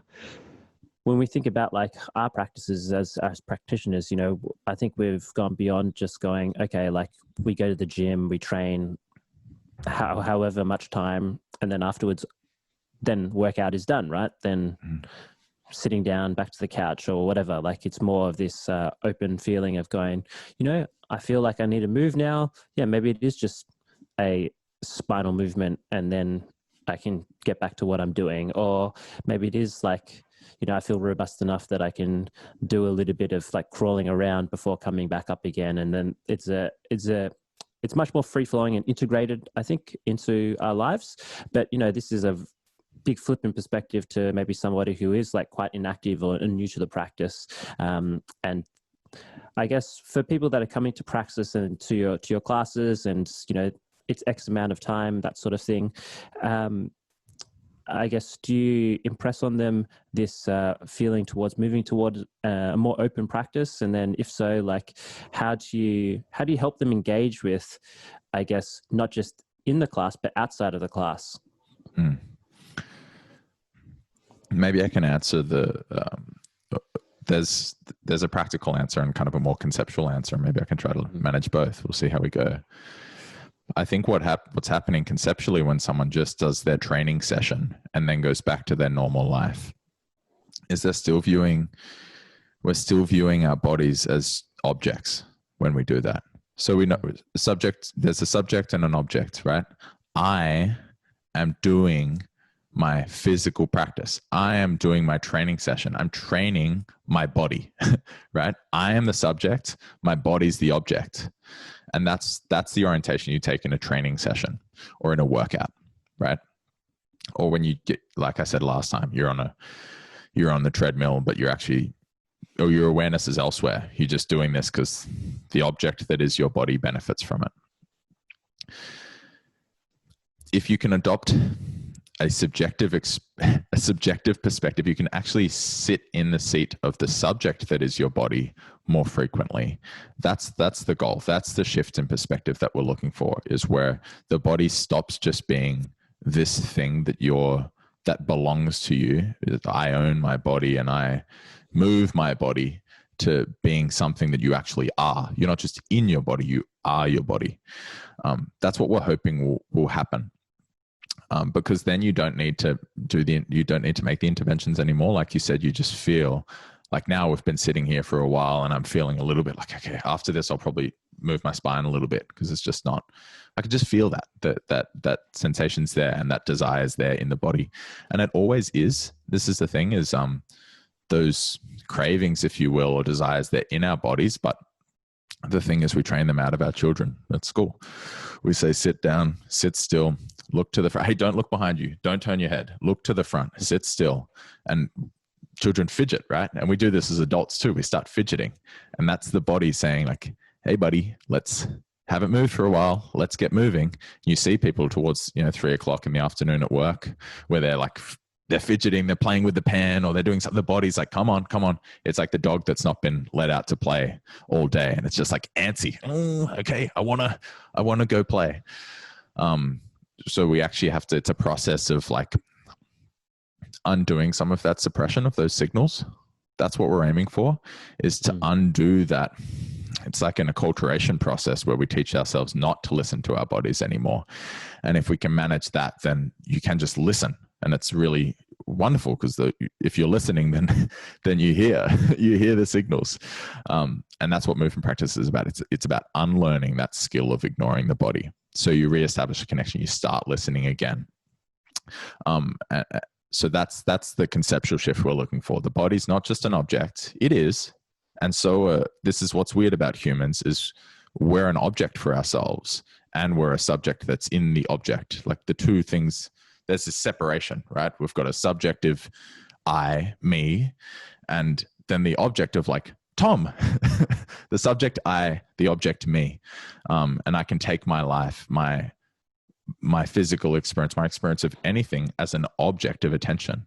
when we think about like our practices as practitioners, I think we've gone beyond just going, okay, like we go to the gym, we train however much time, and then afterwards, then workout is done, right? Then sitting down back to the couch or whatever. Like it's more of this open feeling of going, I feel like I need to move now. Yeah, maybe it is just a spinal movement and then I can get back to what I'm doing. Or maybe it is like, I feel robust enough that I can do a little bit of like crawling around before coming back up again. And then it's much more free flowing and integrated, I think, into our lives. But, this is a big flip in perspective to maybe somebody who is like quite inactive or new to the practice. And I guess for people that are coming to Praxis and to your classes and, it's X amount of time, that sort of thing. I guess, do you impress on them this feeling towards moving toward a more open practice? And then if so, like, how do you help them engage with, I guess, not just in the class, but outside of the class? Maybe I can answer there's a practical answer and kind of a more conceptual answer. Maybe I can try to manage both. We'll see how we go. I think what's happening conceptually when someone just does their training session and then goes back to their normal life is we're still viewing our bodies as objects when we do that. So we know there's a subject and an object, right? I am doing my physical practice. I am doing my training session. I'm training my body, right? I am the subject. My body's the object. And that's the orientation you take in a training session or in a workout, right? Or when you get, like I said last time, you're on the treadmill, but your awareness is elsewhere. You're just doing this because the object that is your body benefits from it. If you can adopt a subjective perspective, you can actually sit in the seat of the subject that is your body more frequently. That's the goal. That's the shift in perspective that we're looking for, is where the body stops just being this thing that belongs to you. I own my body and I move my body, to being something that you actually are. You're not just in your body, you are your body. That's what we're hoping will happen. Because then you don't need to make the interventions anymore. Like you said, you just feel like, now we've been sitting here for a while and I'm feeling a little bit like, okay, after this, I'll probably move my spine a little bit, because it's just not, I can just feel that sensation's there and that desire's there in the body. And it always is. This is the thing, is those cravings, if you will, or desires, they're in our bodies, but the thing is, we train them out of our children at school. We say, sit down, sit still, look to the front. Hey, don't look behind you. Don't turn your head. Look to the front, sit still. And children fidget, right? And we do this as adults too. We start fidgeting. And that's the body saying like, hey buddy, let's haven't moved for a while. Let's get moving. You see people towards 3 o'clock in the afternoon at work where they're fidgeting, they're playing with the pen, or they're doing something. The body's like, come on, come on. It's like the dog that's not been let out to play all day. And it's just like antsy. Oh, okay. I want to go play. So we actually have to, it's a process of like undoing some of that suppression of those signals. That's what we're aiming for, is to undo that. It's like an acculturation process where we teach ourselves not to listen to our bodies anymore. And if we can manage that, then you can just listen. And it's really wonderful, because if you're listening, then you hear the signals. And that's what movement practice is about. It's about unlearning that skill of ignoring the body. So you reestablish a connection, you start listening again. So that's the conceptual shift we're looking for. The body's not just an object. It is. And so this is what's weird about humans, is we're an object for ourselves and we're a subject that's in the object. Like the two things, there's this separation, right? We've got a subjective I, me, and then the object of like Tom, the subject I, the object me. And I can take my life, my physical experience, my experience of anything as an object of attention.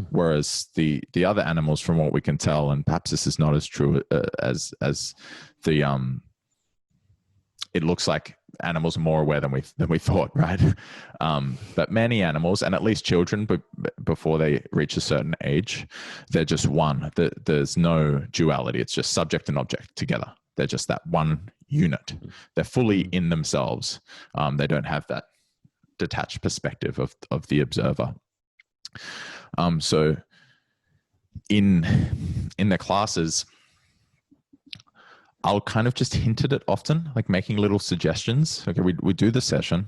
Whereas the other animals, from what we can tell, and perhaps this is not as true as the, it looks like animals are more aware than we thought, right? But many animals, and at least children, before they reach a certain age, they're just one. There's no duality. It's just subject and object together. They're just that one unit. They're fully in themselves. They don't have that detached perspective of the observer. So in the classes, I'll kind of just hint at it often, like making little suggestions. Okay, we do the session.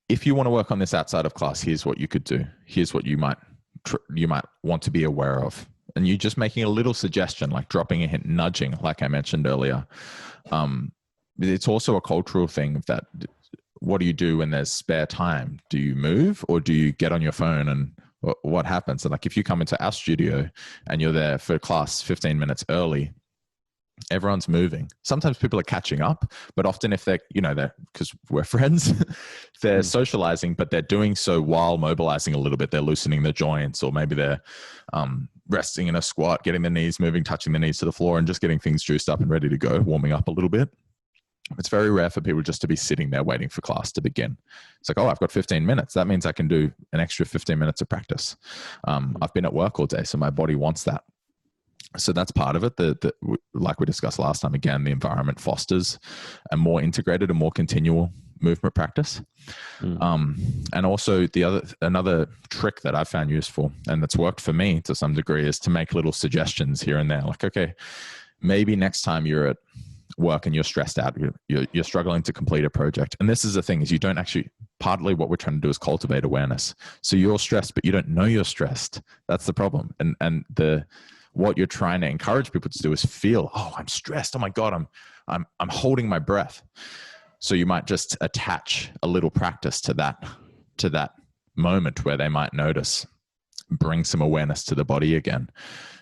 If you want to work on this outside of class, here's what you could do. Here's what you might want to be aware of. And you just making a little suggestion, like dropping a hint, nudging, like I mentioned earlier. It's also a cultural thing that what do you do when there's spare time? Do you move or do you get on your phone, and what happens? And like if you come into our studio and you're there for class 15 minutes early, everyone's moving. Sometimes people are catching up, but often if they're, because we're friends, they're socializing, but they're doing so while mobilizing a little bit. They're loosening the joints, or maybe they're resting in a squat, getting the knees moving, touching the knees to the floor, and just getting things juiced up and ready to go, warming up a little bit. It's very rare for people just to be sitting there waiting for class to begin. It's like, oh, I've got 15 minutes. That means I can do an extra 15 minutes of practice. I've been at work all day, so my body wants that. So that's part of it. Like we discussed last time, again, the environment fosters a more integrated and more continual movement practice. And also another trick that I found useful and that's worked for me to some degree is to make little suggestions here and there. Like, okay, maybe next time you're at work and you're stressed out, you're struggling to complete a project. And this is the thing, is you don't actually, partly what we're trying to do is cultivate awareness. So you're stressed, but you don't know you're stressed. That's the problem. And what you're trying to encourage people to do is feel, oh, I'm stressed. Oh my God, I'm holding my breath. So you might just attach a little practice to that moment where they might notice, bring some awareness to the body again.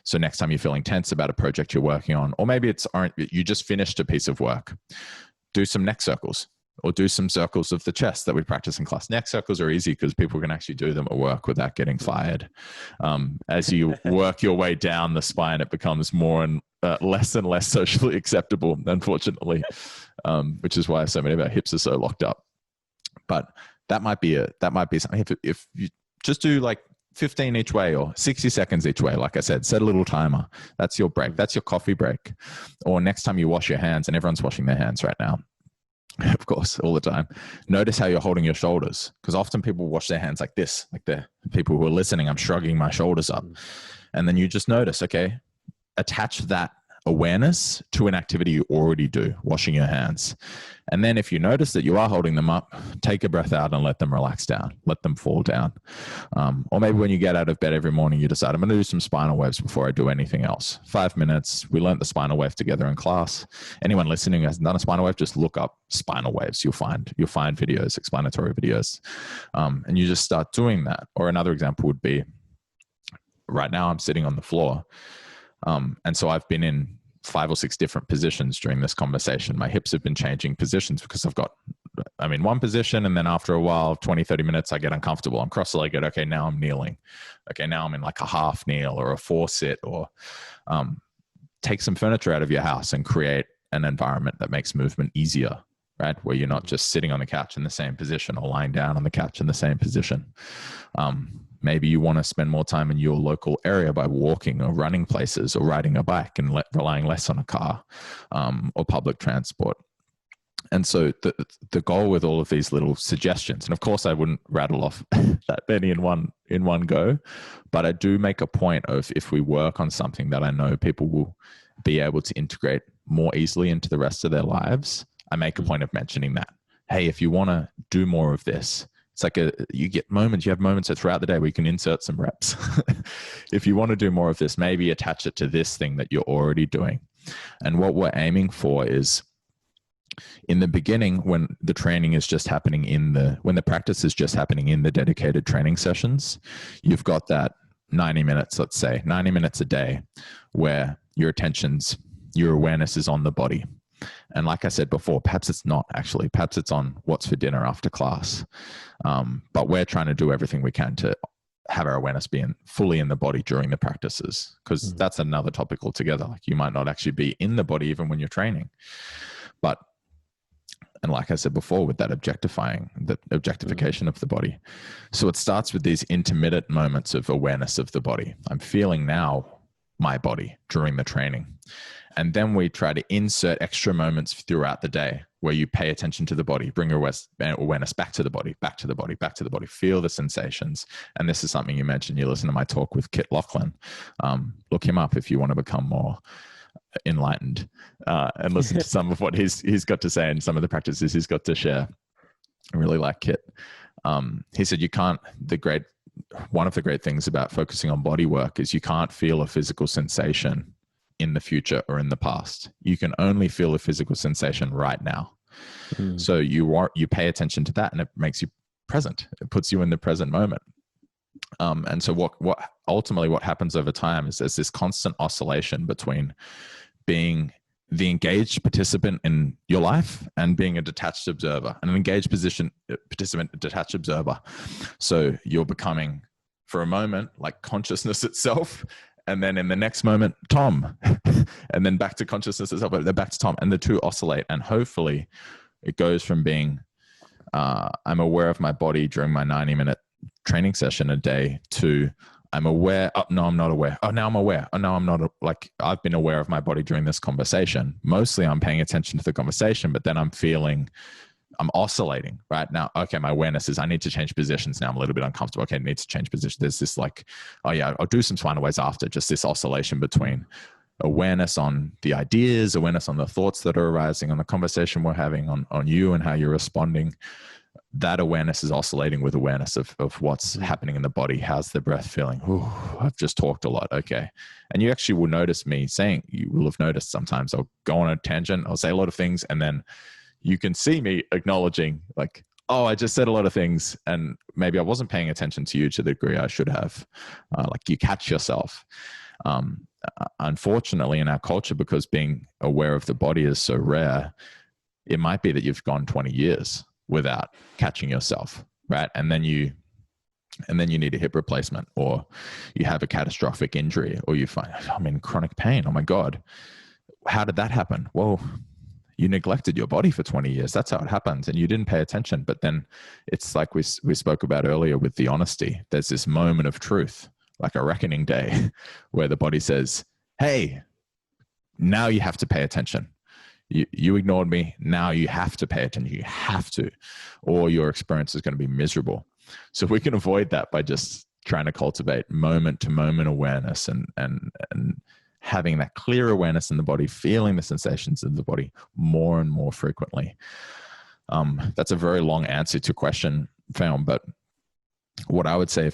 So next time you're feeling tense about a project you're working on, or maybe you just finished a piece of work, do some neck circles or do some circles of the chest that we practice in class. Neck circles are easy because people can actually do them at work without getting fired. As you work your way down the spine, it becomes more and less and less socially acceptable, unfortunately, which is why so many of our hips are so locked up. But that might be something. If you just do like 15 each way or 60 seconds each way, like I said, set a little timer. That's your break. That's your coffee break. Or next time you wash your hands, and everyone's washing their hands right now, of course, all the time. Notice how you're holding your shoulders, because often people wash their hands like this, like the people who are listening, I'm shrugging my shoulders up. And then you just notice, okay, attach that awareness to an activity you already do, washing your hands. And then if you notice that you are holding them up, take a breath out and let them relax down, let them fall down. Or maybe when you get out of bed every morning, you decide, I'm going to do some spinal waves before I do anything else. 5 minutes. We learned the spinal wave together in class. Anyone listening who hasn't done a spinal wave, just look up spinal waves. You'll find videos, explanatory videos. And you just start doing that. Or another example would be, right now I'm sitting on the floor. And so I've been in 5 or 6 different positions during this conversation. My hips have been changing positions because I'm in one position, and then after a while, 20, 30 minutes, I get uncomfortable. I'm cross-legged. Okay, now I'm kneeling. Okay, now I'm in like a half kneel or a 4-sit, or take some furniture out of your house and create an environment that makes movement easier, right? Where you're not just sitting on the couch in the same position or lying down on the couch in the same position. Maybe you want to spend more time in your local area by walking or running places or riding a bike and relying less on a car or public transport. And so the goal with all of these little suggestions, and of course I wouldn't rattle off that many in one go, but I do make a point of, if we work on something that I know people will be able to integrate more easily into the rest of their lives, I make a point of mentioning that. Hey, if you want to do more of this, it's like you have moments throughout the day where you can insert some reps. If you want to do more of this, maybe attach it to this thing that you're already doing. And what we're aiming for is, in the beginning, when the training is just happening when the practice is just happening in the dedicated training sessions, you've got that 90 minutes, let's say 90 minutes a day, where your awareness is on the body. And like I said before, perhaps it's not actually, perhaps it's on what's for dinner after class. But we're trying to do everything we can to have our awareness being fully in the body during the practices, because that's another topic altogether. Like, you might not actually be in the body even when you're training. And like I said before, with that objectification of the body. So it starts with these intermittent moments of awareness of the body. I'm feeling now my body during the training. And then we try to insert extra moments throughout the day where you pay attention to the body, bring your awareness back to the body, back to the body, back to the body, feel the sensations. And this is something you mentioned. You listen to my talk with Kit Lachlan. Look him up if you want to become more enlightened, and listen to some of what he's got to say and some of the practices he's got to share. I really like Kit. He said one of the great things about focusing on body work is you can't feel a physical sensation in the future or in the past. You can only feel a physical sensation right now. So you pay attention to that, and it makes you present. It puts you in the present moment. And so what ultimately what happens over time is there's this constant oscillation between being the engaged participant in your life and being a detached observer. And an engaged participant, a detached observer. So you're becoming, for a moment, like consciousness itself, and then in the next moment, Tom, and then back to consciousness itself, but then back to Tom, and the two oscillate. And hopefully it goes from being, I'm aware of my body during my 90-minute training session a day, to I'm aware. Oh, no, I'm not aware. Oh, now I'm aware. Oh, no, I'm not. Like, I've been aware of my body during this conversation. Mostly I'm paying attention to the conversation, but then I'm oscillating right now. Okay, my awareness is I need to change positions now. I'm a little bit uncomfortable. Okay, I need to change position. There's this like, oh yeah, I'll do some spinal ways after. Just this oscillation between awareness on the ideas, awareness on the thoughts that are arising, on the conversation we're having, on you and how you're responding. That awareness is oscillating with awareness of what's happening in the body. How's the breath feeling? Ooh, I've just talked a lot. Okay. And you actually will notice you will have noticed sometimes I'll go on a tangent. I'll say a lot of things, and then you can see me acknowledging like, oh, I just said a lot of things and maybe I wasn't paying attention to you to the degree I should have. Like, you catch yourself. Unfortunately, in our culture, because being aware of the body is so rare, it might be that you've gone 20 years without catching yourself, right? And then you need a hip replacement, or you have a catastrophic injury, or you find, I'm in chronic pain. Oh my God. How did that happen? Well, you neglected your body for 20 years. That's how it happens. And you didn't pay attention. But then it's like we spoke about earlier with the honesty. There's this moment of truth, like a reckoning day, where the body says, hey, now you have to pay attention. You ignored me. Now you have to pay attention. You have to, or your experience is going to be miserable. So we can avoid that by just trying to cultivate moment to moment awareness and having that clear awareness in the body, feeling the sensations of the body more and more frequently. That's a very long answer to a question, Phaon, but what I would say,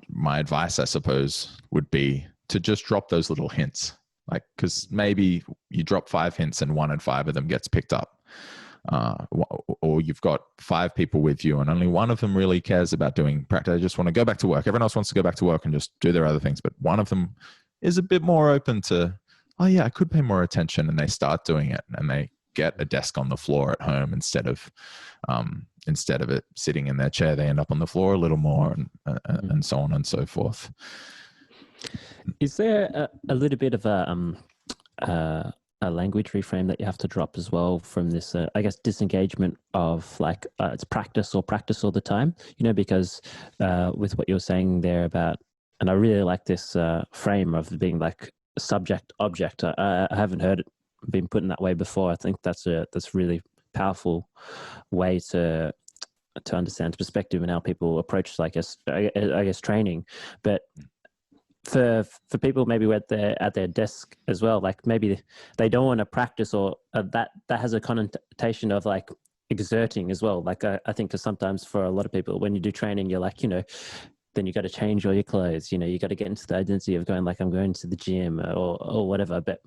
my advice, I suppose, would be to just drop those little hints. Like, because maybe you drop 5 hints and 1 in 5 of them gets picked up. Or you've got 5 people with you and only one of them really cares about doing practice. They just want to go back to work. Everyone else wants to go back to work and just do their other things. But one of them is a bit more open to, oh yeah, I could pay more attention, and they start doing it, and they get a desk on the floor at home instead of it sitting in their chair. They end up on the floor a little more, and so on and so forth. Is there a little bit of a language reframe that you have to drop as well from this, I guess, disengagement of like it's practice all the time, because with what you were saying there about, and I really like this frame of being like subject object. I haven't heard it been put in that way before. I think that's really powerful way to understand perspective and how people approach, I guess training. But for people maybe at their desk as well, like maybe they don't want to practice, or that has a connotation of like exerting as well. Like I think sometimes for a lot of people, when you do training, you're like, then you got to change all your clothes, you got to get into the identity of going like, I'm going to the gym or whatever. But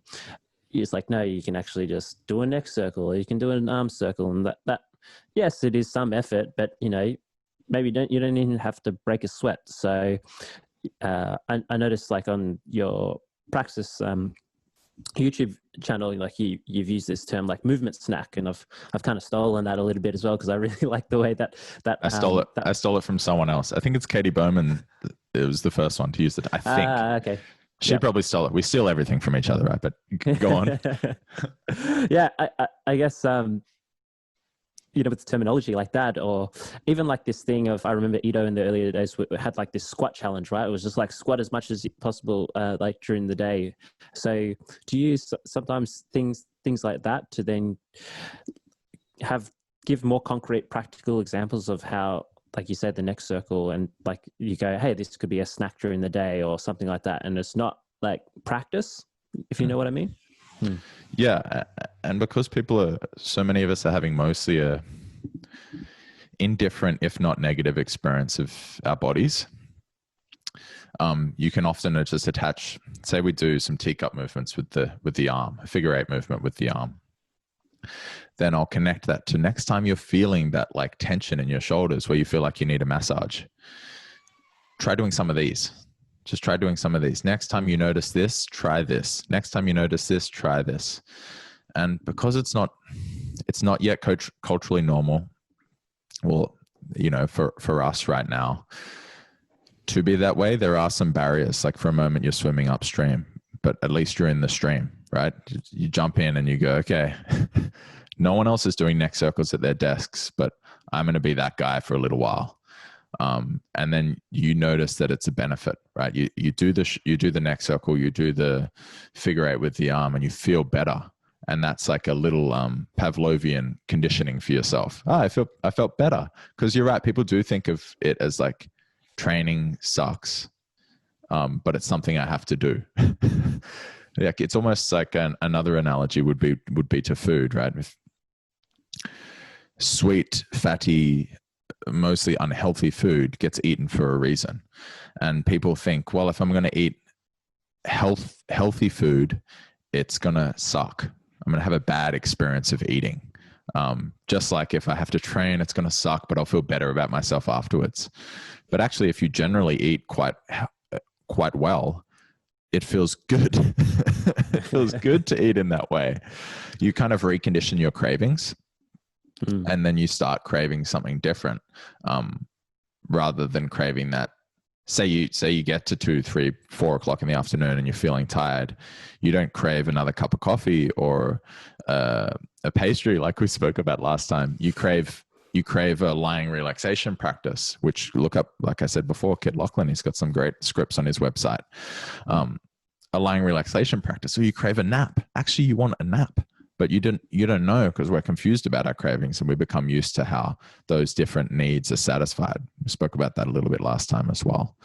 it's like, no, you can actually just do a neck circle, or you can do an arm circle. And that yes, it is some effort, but maybe you don't even have to break a sweat. So I noticed like on your Praxis YouTube channel, like you've used this term like movement snack, and I've kind of stolen that a little bit as well, because I really like the way that I stole it. I stole it from someone else. I think it's Katie Bowman. It was the first one to use it. I think. Okay. She probably stole it. We steal everything from each other, right? But go on. Yeah, I guess with terminology like that, or even like this thing of, I remember Ito in the earlier days had like this squat challenge, right? It was just like squat as much as possible, like during the day. So do you sometimes things like that to then give more concrete practical examples of how, like you said, the next circle, and like you go, hey, this could be a snack during the day or something like that, and it's not like practice, if you know what I mean? Yeah, and because so many of us are having mostly a indifferent, if not negative, experience of our bodies, you can often just attach. Say we do some teacup movements with the arm, a figure 8 movement with the arm. Then I'll connect that to next time you're feeling that like tension in your shoulders where you feel like you need a massage. Try doing some of these. Just try doing some of these. Next time you notice this, try this. Next time you notice this, try this. And because it's not yet culturally normal, well, for us right now to be that way, there are some barriers. Like for a moment you're swimming upstream, but at least you're in the stream, right? You jump in and you go, okay, no one else is doing neck circles at their desks, but I'm going to be that guy for a little while. And then you notice that it's a benefit, right? You do the neck circle, you do the figure 8 with the arm, and you feel better. And that's like a little Pavlovian conditioning for yourself. I felt better, because you're right. People do think of it as like training sucks, but it's something I have to do. Like it's almost like another analogy would be to food, right? If sweet, fatty, mostly unhealthy food gets eaten for a reason, and people think, well, if I'm going to eat healthy food, it's going to suck. I'm going to have a bad experience of eating. Just like if I have to train, it's going to suck, but I'll feel better about myself afterwards. But actually, if you generally eat quite well, it feels good. It feels good to eat in that way. You kind of recondition your cravings. And then you start craving something different, rather than craving that. Say you get to 2, 3, 4 o'clock in the afternoon and you're feeling tired. You don't crave another cup of coffee or a pastry like we spoke about last time. You crave a lying relaxation practice, which look up, like I said before, Kit Lachlan, he's got some great scripts on his website. A lying relaxation practice. So you crave a nap. Actually, you want a nap. But you don't know, because we're confused about our cravings and we become used to how those different needs are satisfied. We spoke about that a little bit last time as well.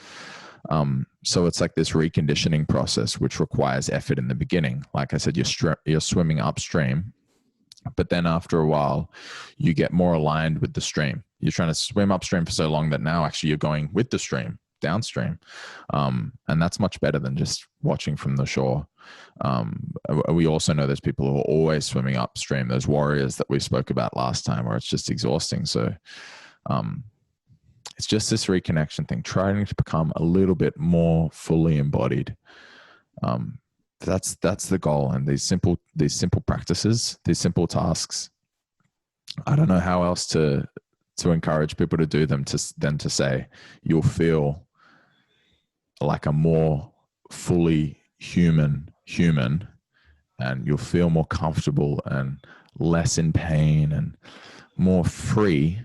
So it's like this reconditioning process, which requires effort in the beginning. Like I said, you're swimming upstream, but then after a while, you get more aligned with the stream. You're trying to swim upstream for so long that now actually you're going with the stream downstream. And that's much better than just watching from the shore. We also know there's people who are always swimming upstream, those warriors that we spoke about last time, where it's just exhausting. So it's just this reconnection thing, trying to become a little bit more fully embodied. That's the goal. And these simple practices, these simple tasks, I don't know how else to encourage people to do them than to say you'll feel like a more fully human, and you'll feel more comfortable and less in pain and more free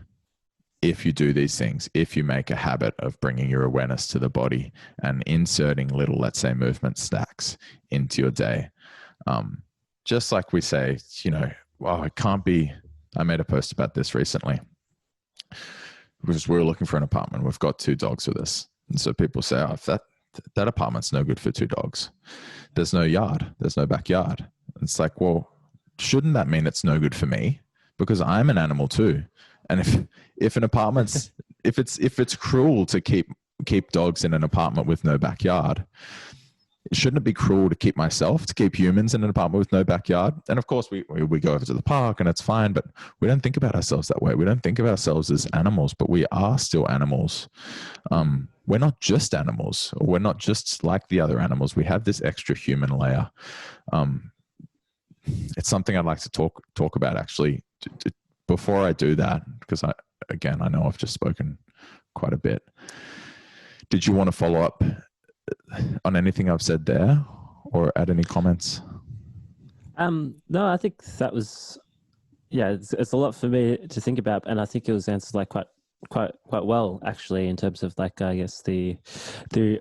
if you do these things, if you make a habit of bringing your awareness to the body and inserting little, let's say, movement stacks into your day. Just like we say, well, it can't be, I made a post about this recently, because we were looking for an apartment. We've got 2 dogs with us. And so people say, oh, if that apartment's no good for 2 dogs. There's no yard. There's no backyard. It's like, well, shouldn't that mean it's no good for me? Because I'm an animal too. And if an apartment's, if it's cruel to keep dogs in an apartment with no backyard, shouldn't it be cruel to keep humans in an apartment with no backyard? And of course we go over to the park and it's fine, but we don't think about ourselves that way. We don't think of ourselves as animals, but we are still animals. We're not just animals, or we're not just like the other animals. We have this extra human layer. It's something I'd like to talk about actually. Before I do that, because I know I've just spoken quite a bit. Did you want to follow up on anything I've said there, or add any comments? No, I think that was Yeah, it's a lot for me to think about, and I think it was answered like quite well actually in terms of like I guess the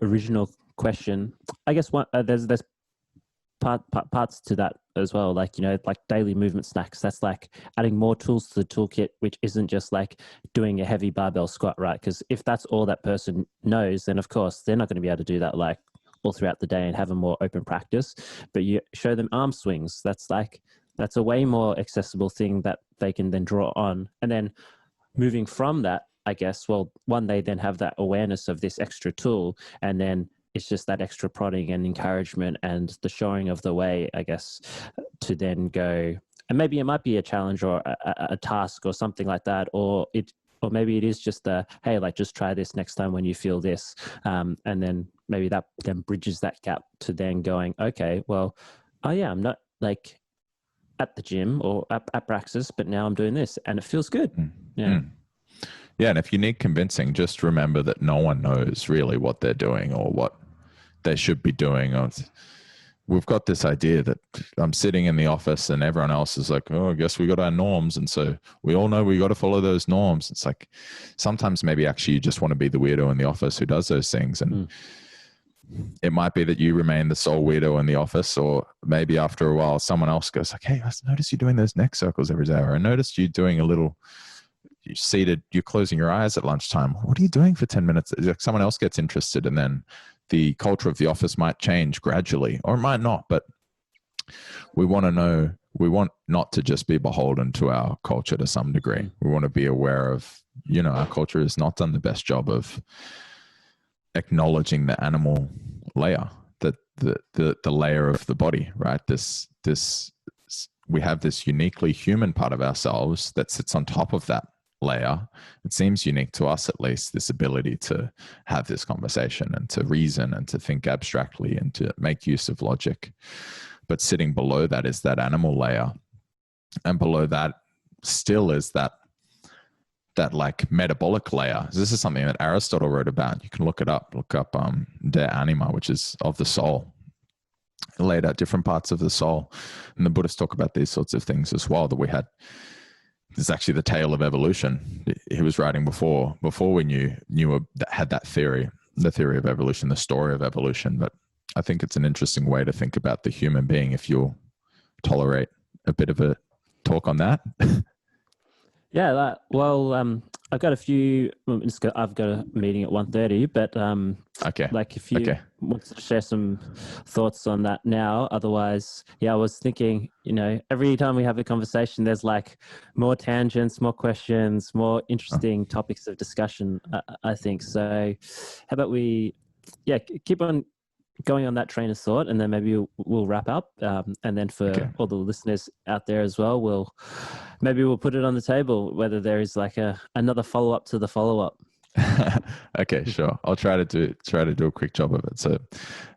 original question. I guess one there's parts to that as well, like like daily movement snacks. That's like adding more tools to the toolkit, which isn't just like doing a heavy barbell squat, right? Because if that's all that person knows, then of course they're not going to be able to do that like all throughout the day and have a more open practice. But you show them arm swings. That's a way more accessible thing that they can then draw on. And then moving from that, I guess, well, one, they then have that awareness of this extra tool, and then it's just that extra prodding and encouragement and the showing of the way, I guess, to then go. And maybe it might be a challenge or a task or something like that, or maybe it is just hey, like just try this next time when you feel this, and then maybe that then bridges that gap to then going, okay, well, oh yeah, I'm not like at the gym or at Praxis, but now I'm doing this and it feels good. Yeah. Yeah, and if you need convincing, just remember that no one knows really what they're doing or what they should be doing. We've got this idea that I'm sitting in the office and everyone else is like, oh, I guess we got our norms. And so we all know we got to follow those norms. It's like sometimes maybe actually you just want to be the weirdo in the office who does those things. And it might be that you remain the sole weirdo in the office, or maybe after a while someone else goes like, hey, I noticed you doing those neck circles every day, or I noticed you doing a little, you're seated, you're closing your eyes at lunchtime. What are you doing for 10 minutes? Like someone else gets interested, and then the culture of the office might change gradually, or it might not. But we want to know, we want not to just be beholden to our culture to some degree. We want to be aware of, our culture has not done the best job of acknowledging the animal layer, the layer of the body, right? We have this uniquely human part of ourselves that sits on top of that layer. It seems unique to us, at least, this ability to have this conversation and to reason and to think abstractly and to make use of logic. But sitting below that is that animal layer, and below that still is that like metabolic layer. This is something that Aristotle wrote about. You can look up De Anima, which is of the soul. It laid out different parts of the soul, and the Buddhists talk about these sorts of things as well. That we had, this is actually the tale of evolution. He was writing before we had that theory, the theory of evolution, the story of evolution. But I think it's an interesting way to think about the human being, if you'll tolerate a bit of a talk on that. Yeah, I've got I've got a meeting at 1:30, but okay. Like if you want to share some thoughts on that now, otherwise, yeah, I was thinking, every time we have a conversation, there's like more tangents, more questions, more interesting topics of discussion, I think. So how about we, keep on going on that train of thought, and then maybe we'll wrap up. And then for all the listeners out there as well, we'll put it on the table, whether there is like another follow-up to the follow-up. Okay, sure. I'll try to do a quick job of it. So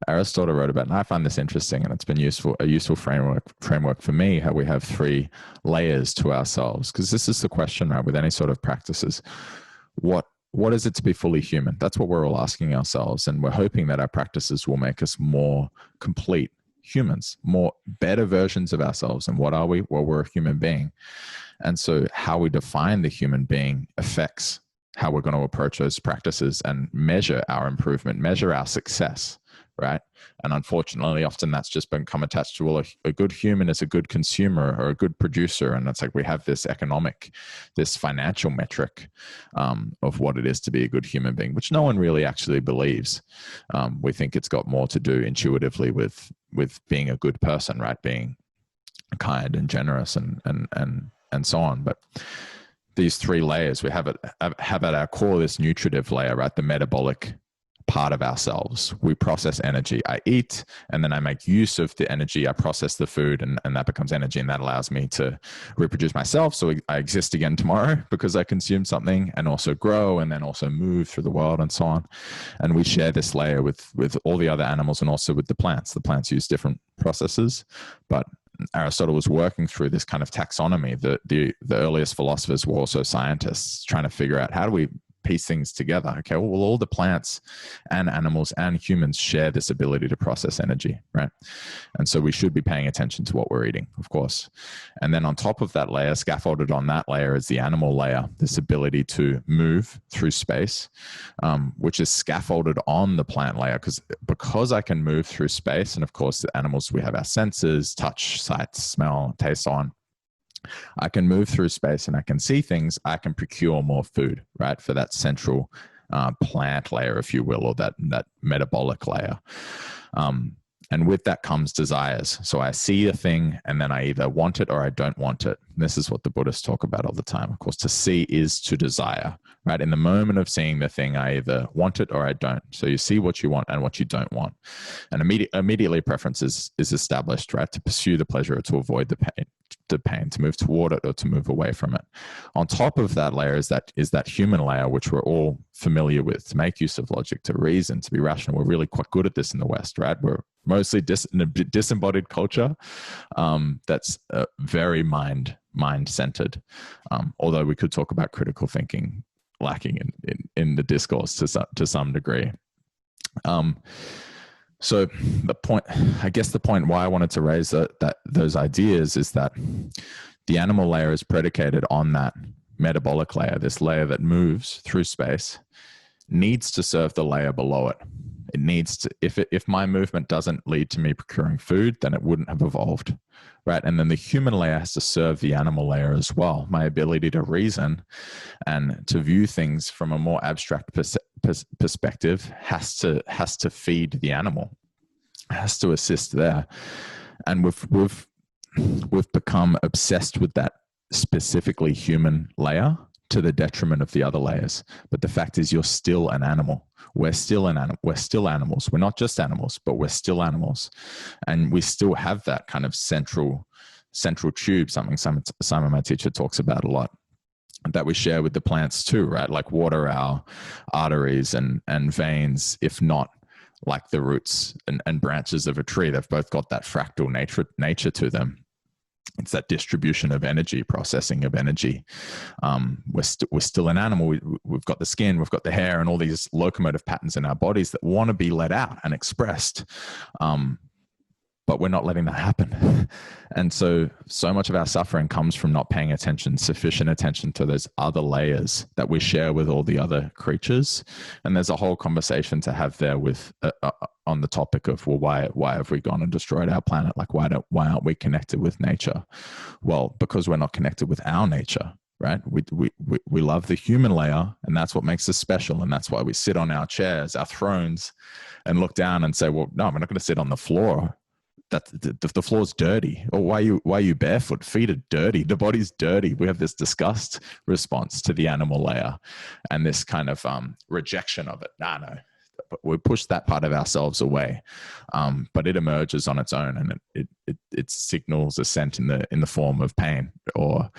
Aristotle wrote about, and I find this interesting, and it's been a useful framework for me, how we have 3 layers to ourselves. Because this is the question, right, with any sort of practices. What is it to be fully human? That's what we're all asking ourselves. And we're hoping that our practices will make us more complete humans, more better versions of ourselves. And what are we? Well, we're a human being. And so how we define the human being affects how we're going to approach those practices and measure our improvement, measure our success, right? And unfortunately, often that's just become attached to, well, a good human is a good consumer or a good producer. And it's like we have this financial metric of what it is to be a good human being, which no one really actually believes. We think it's got more to do intuitively with being a good person, right? Being kind and generous and so on. But these 3 layers, we have at our core this nutritive layer, right? The metabolic part of ourselves. We process energy. I eat, and then I make use of the energy. I process the food, and that becomes energy, and that allows me to reproduce myself. So I exist again tomorrow because I consume something, and also grow, and then also move through the world and so on. And we share this layer with all the other animals, and also with the plants. The plants use different processes, but Aristotle was working through this kind of taxonomy. The earliest philosophers were also scientists, trying to figure out how do we piece things together. Okay, well, all the plants and animals and humans share this ability to process energy, right? And so we should be paying attention to what we're eating, of course. And then on top of that layer, scaffolded on that layer, is the animal layer, this ability to move through space, which is scaffolded on the plant layer, because I can move through space. And of course, the animals, we have our senses, touch, sight, smell, taste, so on. I can move through space and I can see things. I can procure more food, right? For that central plant layer, if you will, or that metabolic layer. And with that comes desires. So I see a thing and then I either want it or I don't want it. And this is what the Buddhists talk about all the time. Of course, to see is to desire, right? In the moment of seeing the thing, I either want it or I don't. So you see what you want and what you don't want. And immediately preference is established, right? To pursue the pleasure or to avoid the pain, to move toward it or to move away from it. On top of that layer is that human layer, which we're all familiar with, to make use of logic, to reason, to be rational. We're really quite good at this in the West, right? We're mostly in a disembodied culture that's very mind-centered. Although we could talk about critical thinking lacking in the discourse to some degree. So the point why I wanted to raise those ideas is that the animal layer is predicated on that metabolic layer, this layer that moves through space, needs to serve the layer below it. It needs to, if my movement doesn't lead to me procuring food, then it wouldn't have evolved, right? And then the human layer has to serve the animal layer as well. My ability to reason and to view things from a more abstract perspective has to feed the animal, has to assist there. And we've become obsessed with that specifically human layer to the detriment of the other layers. But the fact is, you're still an animal. We're still animals. We're not just animals, but we're still animals. And we still have that kind of central tube, something Simon, my teacher, talks about a lot, that we share with the plants too, right? Like water, our arteries and veins, if not like the roots and branches of a tree. They've both got that fractal nature to them. It's that distribution of energy, processing of energy. We're still an animal. We've got the skin, we've got the hair, and all these locomotive patterns in our bodies that want to be let out and expressed. But we're not letting that happen. And so much of our suffering comes from not paying sufficient attention to those other layers that we share with all the other creatures. And there's a whole conversation to have there with on the topic of, well, why have we gone and destroyed our planet? Like, why aren't we connected with nature? Well, because we're not connected with our nature, right? We love the human layer, and that's what makes us special. And that's why we sit on our chairs, our thrones, and look down and say, well, no, we're not going to sit on the floor. That the floor's dirty. Or why are you barefoot? Feet are dirty. The body's dirty. We have this disgust response to the animal layer and this kind of rejection of it. No. We push that part of ourselves away, but it emerges on its own, and it signals assent in the form of pain or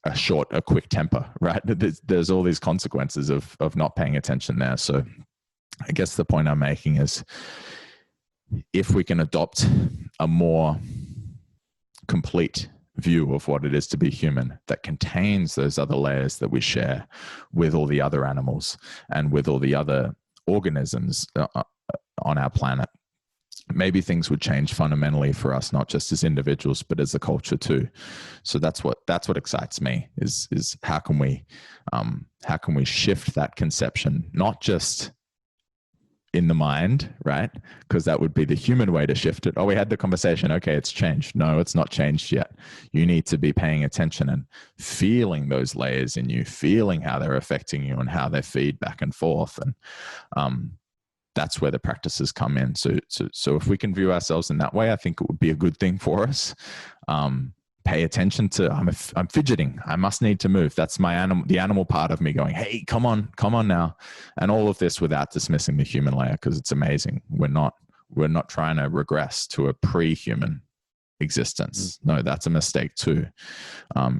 a quick temper. Right? There's all these consequences of not paying attention there. So, I guess the point I'm making is, if we can adopt a more complete view of what it is to be human that contains those other layers that we share with all the other animals and with all the other organisms on our planet, maybe things would change fundamentally for us, not just as individuals, but as a culture too. So that's what excites me is how can we shift that conception, not just in the mind, right? Because that would be the human way to shift it. Oh, we had the conversation. Okay, it's changed. No, it's not changed yet. You need to be paying attention and feeling those layers in you, feeling how they're affecting you and how they feed back and forth. And that's where the practices come in. So if we can view ourselves in that way, I think it would be a good thing for us. Pay attention to, I'm fidgeting. I must need to move. That's the animal part of me going, hey, come on now. And all of this without dismissing the human layer, because it's amazing. We're not trying to regress to a pre-human existence. No, that's a mistake too.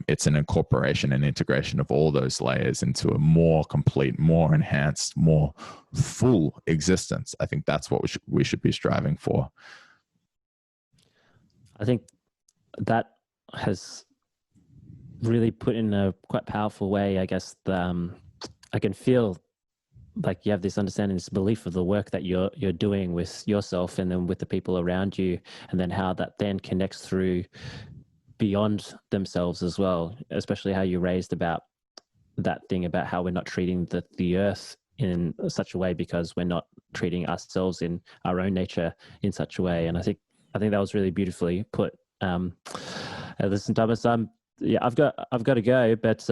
It's an incorporation and integration of all those layers into a more complete, more enhanced, more full existence. I think that's what we should be striving for. I think that has really put in a quite powerful way, I guess, the I can feel like you have this understanding, this belief of the work that you're doing with yourself and then with the people around you, and then how that then connects through beyond themselves as well, especially how you raised about that thing about how we're not treating the earth in such a way because we're not treating ourselves in our own nature in such a way. And I think that was really beautifully put. Listen, Thomas, yeah, I've got to go, but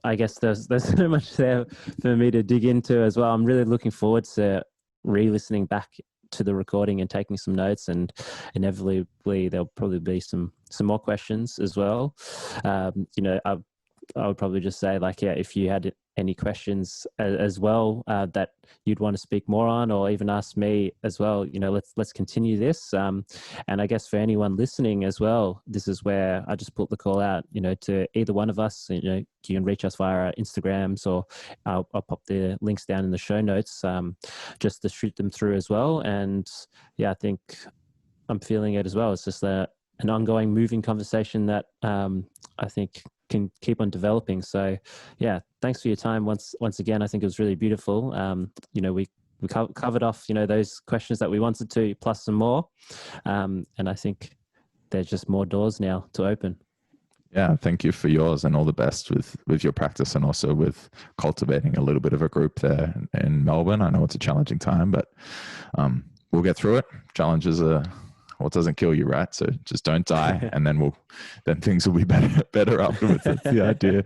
I guess there's so much there for me to dig into as well. I'm really looking forward to re-listening back to the recording and taking some notes, and inevitably there'll probably be some more questions as well. You know, I would probably just say, like, yeah, if you had any questions as well that you'd want to speak more on, or even ask me as well, you know, let's continue this. And I guess for anyone listening as well, this is where I just put the call out, you know, to either one of us. You know, you can reach us via our Instagrams, or I'll pop the links down in the show notes, just to shoot them through as well. And yeah, I think I'm feeling it as well. It's just an ongoing, moving conversation that I think can keep on developing. So yeah, thanks for your time once again. I think it was really beautiful. You know, we covered off, you know, those questions that we wanted to, plus some more. And I think there's just more doors now to open. Yeah, thank you for yours, and all the best with your practice, and also with cultivating a little bit of a group there in Melbourne. I know it's a challenging time, but we'll get through it. Challenges are what doesn't kill you, right? So just don't die, and then things will be better afterwards. That's the idea.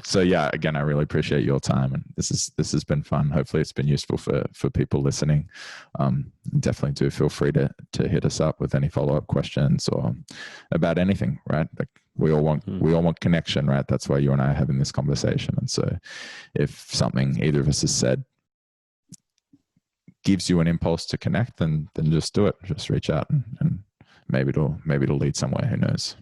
So yeah, again, I really appreciate your time, and this has been fun. Hopefully it's been useful for people listening. Definitely do feel free to hit us up with any follow-up questions or about anything, right? Like we all want connection, right? That's why you and I are having this conversation. And so if something either of us has said gives you an impulse to connect, then just do it. Just reach out, and maybe it'll lead somewhere. Who knows?